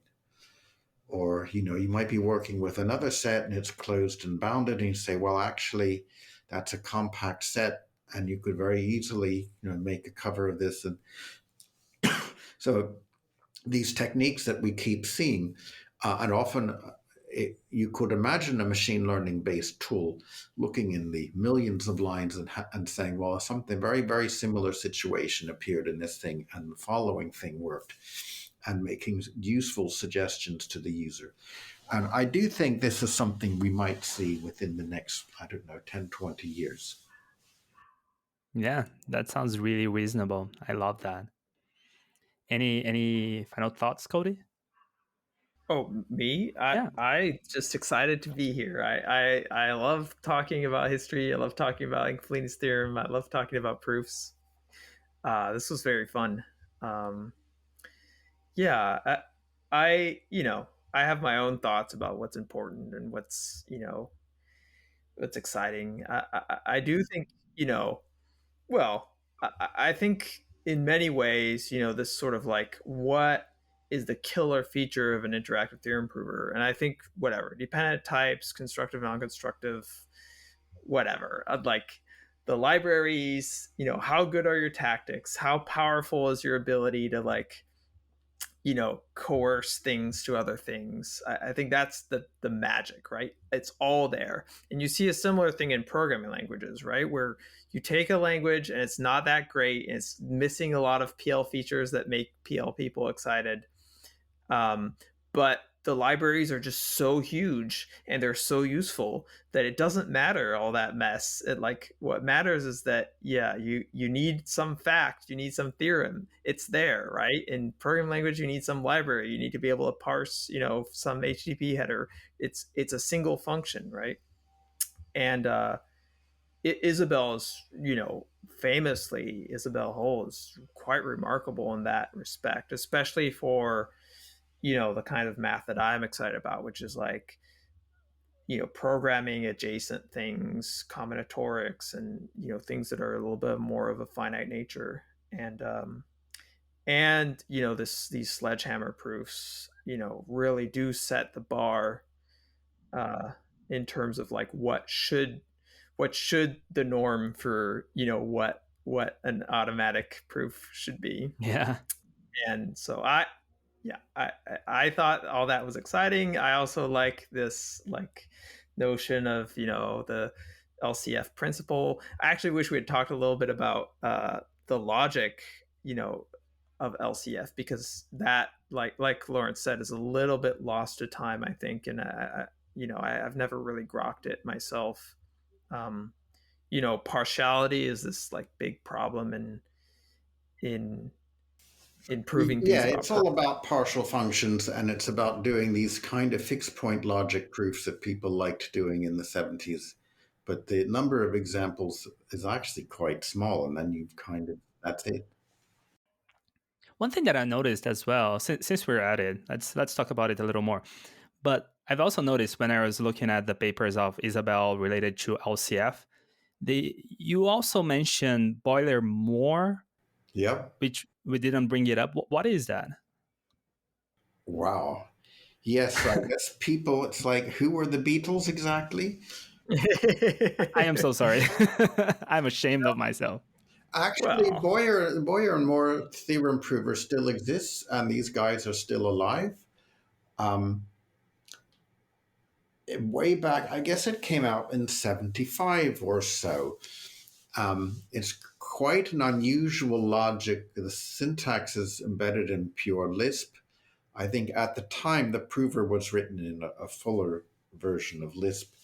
Or, you might be working with another set and it's closed and bounded, and you say, well, actually, that's a compact set, and you could very easily, make a cover of this. And so these techniques that we keep seeing, and often you could imagine a machine learning based tool looking in the millions of lines and saying, well, something very, very similar situation appeared in this thing, and the following thing worked, and making useful suggestions to the user. And I do think this is something we might see within the next, 10, 20 years. Yeah, that sounds really reasonable. I love that. Any final thoughts, Cody? Oh, me? Yeah. I just excited to be here. I love talking about history. I love talking about Inklini's theorem. I love talking about proofs. This was very fun. Yeah, I have my own thoughts about what's important and what's what's exciting. I do think well, I think in many ways this sort of like what is the killer feature of an interactive theorem prover, and I think whatever dependent types, constructive, non-constructive, whatever. I'd like the libraries. How good are your tactics? How powerful is your ability to like coerce things to other things? I think that's the magic, right? It's all there. And you see a similar thing in programming languages, right? Where you take a language and it's not that great, and it's missing a lot of PL features that make PL people excited. But the libraries are just so huge and they're so useful that it doesn't matter all that mess. What matters is that you need some fact, you need some theorem. It's there, right? In programming language, you need some library. You need to be able to parse, some HTTP header. It's a single function, right? And Isabelle is, famously, Isabelle Hull is quite remarkable in that respect, especially for the kind of math that I'm excited about, which is like, programming adjacent things, combinatorics, and, things that are a little bit more of a finite nature. And these sledgehammer proofs, really do set the bar in terms of like what should the norm for, what an automatic proof should be. Yeah. And so I thought all that was exciting. I also like this notion of the LCF principle. I actually wish we had talked a little bit about the logic of LCF, because that like Lawrence said is a little bit lost to time, I think, and I've never really grokked it myself. Partiality is this like big problem in proving things. Yeah, it's all about partial functions, and it's about doing these kind of fixed point logic proofs that people liked doing in the 70s. But the number of examples is actually quite small, and then that's it. One thing that I noticed as well, since we're at it, let's talk about it a little more. But I've also noticed when I was looking at the papers of Isabelle related to LCF, You also mentioned Boiler More, Yep. which we didn't bring it up. What is that? Wow. Yes, I guess people, it's like, who were the Beatles exactly? I am so sorry. I'm ashamed of myself. Actually, Well, Boyer and Moore theorem prover still exists, and these guys are still alive. Um, Way back, I guess it came out in 75 or so. It's quite an unusual logic. The syntax is embedded in pure Lisp. I think at the time the prover was written in a fuller version of Lisp.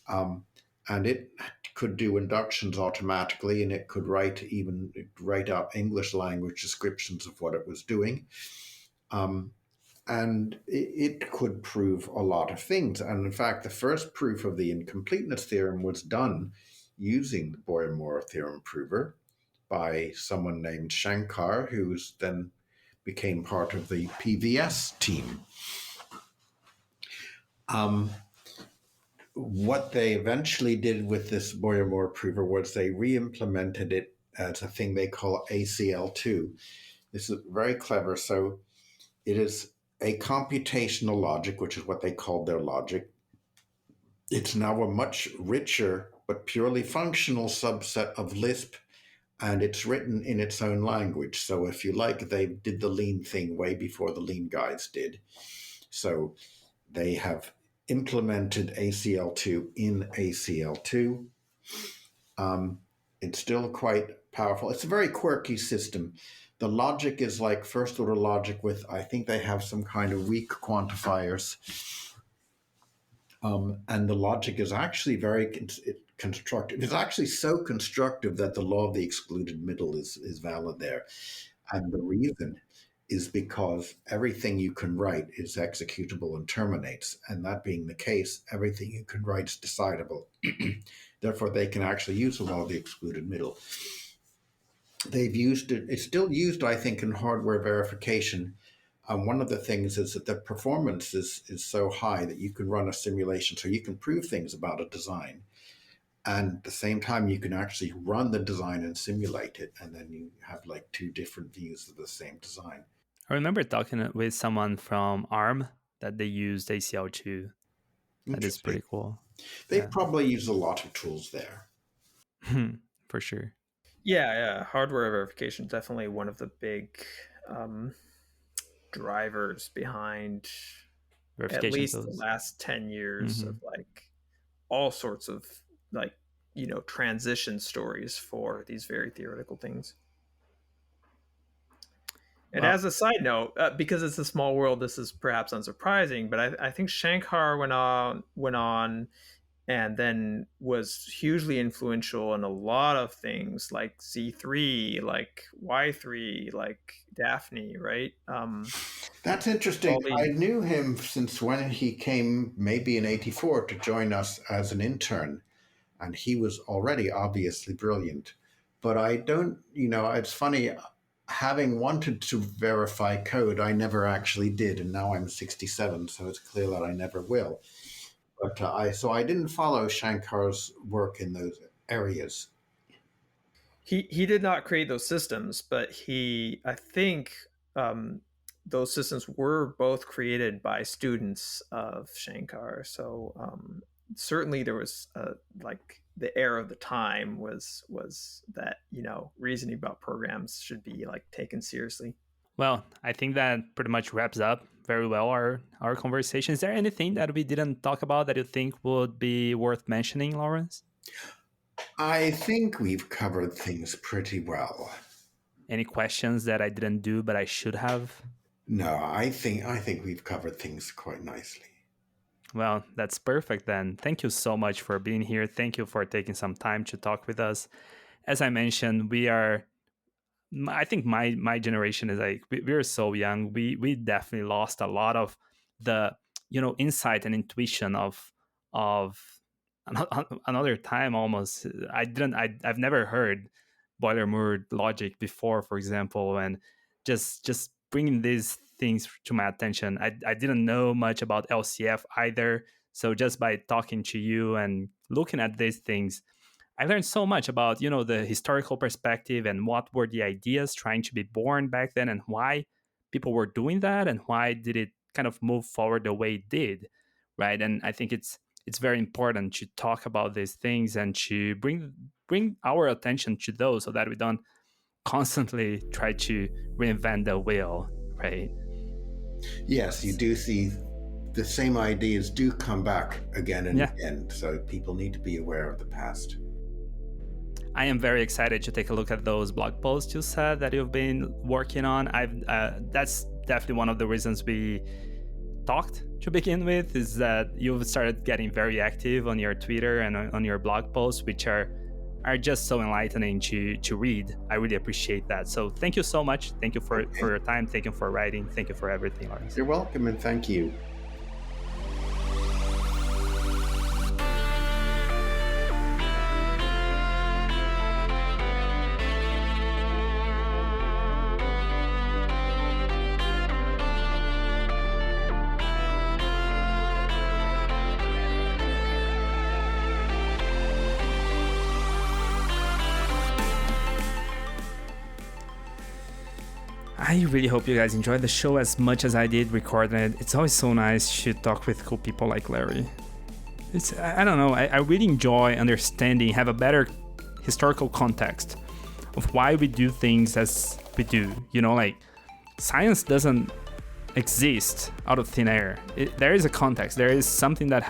Um, and it could do inductions automatically, and it could write out English language descriptions of what it was doing. And it could prove a lot of things. And in fact, the first proof of the incompleteness theorem was done using the Boyer-Moore theorem prover by someone named Shankar, who then became part of the PVS team. What they eventually did with this Boyer-Moore prover was they re-implemented it as a thing they call ACL2. This is very clever. So it is a computational logic, which is what they called their logic. It's now a much richer but purely functional subset of Lisp, and it's written in its own language. So if you like, they did the lean thing way before the lean guys did. So they have implemented ACL2 in ACL2. It's still quite powerful. It's a very quirky system. The logic is like first order logic with, I think they have some kind of weak quantifiers. And the logic is actually very constructive. It's actually so constructive that the law of the excluded middle is valid there. And the reason is because everything you can write is executable and terminates. And that being the case, everything you can write is decidable. Therefore, they can actually use the law of the excluded middle. They've used it, it's still used, I think, in hardware verification. One of the things is that the performance is so high that you can run a simulation, so you can prove things about a design. And at the same time, you can actually run the design and simulate it, and then you have like two different views of the same design. I remember talking with someone from ARM that they used ACL2. That is pretty cool. They probably use a lot of tools there. For sure. Yeah. Hardware verification is definitely one of the big drivers behind at least tools. The last 10 years of like all sorts of like, transition stories for these very theoretical things. And as a side note, because it's a small world, this is perhaps unsurprising, but I think Shankar went on and then was hugely influential in a lot of things like Z3, like Y3, like Daphne, right? That's interesting. I knew him since when he came maybe in 84 to join us as an intern. And he was already obviously brilliant. But I don't, it's funny, having wanted to verify code, I never actually did. And now I'm 67, so it's clear that I never will. But I didn't follow Shankar's work in those areas. He did not create those systems, but I think those systems were both created by students of Shankar. So certainly there was like the era of the time was that reasoning about programs should be like taken seriously. Well, I think that pretty much wraps up very well our conversation. Is there anything that we didn't talk about that you think would be worth mentioning, Lawrence? I think we've covered things pretty well. Any questions that I didn't do but I should have? No, I think we've covered things quite nicely. Well, that's perfect then. Thank you so much for being here. Thank you for taking some time to talk with us. As I mentioned, I think my generation is like, we're so young. We definitely lost a lot of the, insight and intuition of another time almost. I've never heard Boiler-Moore logic before, for example, and just bringing these things to my attention. I didn't know much about LCF either. So just by talking to you and looking at these things, I learned so much about, the historical perspective and what were the ideas trying to be born back then and why people were doing that and why did it kind of move forward the way it did, right? And I think it's very important to talk about these things and to bring our attention to those so that we don't constantly try to reinvent the wheel, right? Yes, you do see the same ideas do come back again and again. So people need to be aware of the past. I am very excited to take a look at those blog posts you said that you've been working on. That's definitely one of the reasons we talked to begin with, is that you've started getting very active on your Twitter and on your blog posts, which are just so enlightening to read. I really appreciate that. So thank you so much. Thank you for your time. Thank you for writing. Thank you for everything, Lawrence. You're welcome, and thank you. I really hope you guys enjoyed the show as much as I did recording it. It's always so nice to talk with cool people like Larry. I don't know, I really enjoy understanding, have a better historical context of why we do things as we do. Like science doesn't exist out of thin air. There is a context. There is something that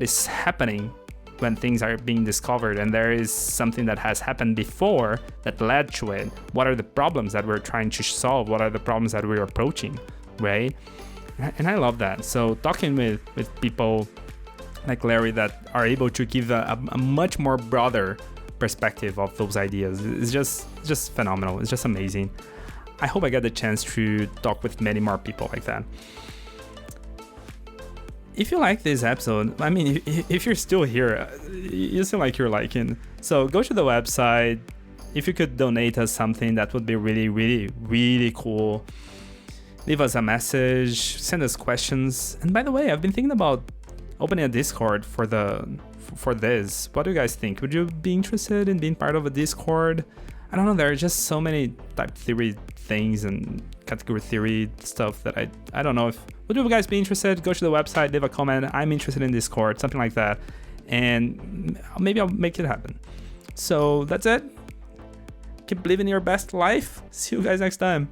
is happening when things are being discovered, and there is something that has happened before that led to it. What are the problems that we're trying to solve? What are the problems that we're approaching, right? And I love that. So talking with people like Larry that are able to give a much more broader perspective of those ideas is just phenomenal. It's just amazing. I hope I get the chance to talk with many more people like that. If you like this episode, I mean, if you're still here, you seem like you're liking. So go to the website. If you could donate us something, that would be really, really, really cool. Leave us a message, send us questions. And by the way, I've been thinking about opening a Discord for this. What do you guys think? Would you be interested in being part of a Discord? I don't know. There are just so many type theory things and category theory stuff that I don't know if. Would you guys be interested? Go to the website, leave a comment. I'm interested in Discord, something like that. And maybe I'll make it happen. So that's it. Keep living your best life. See you guys next time.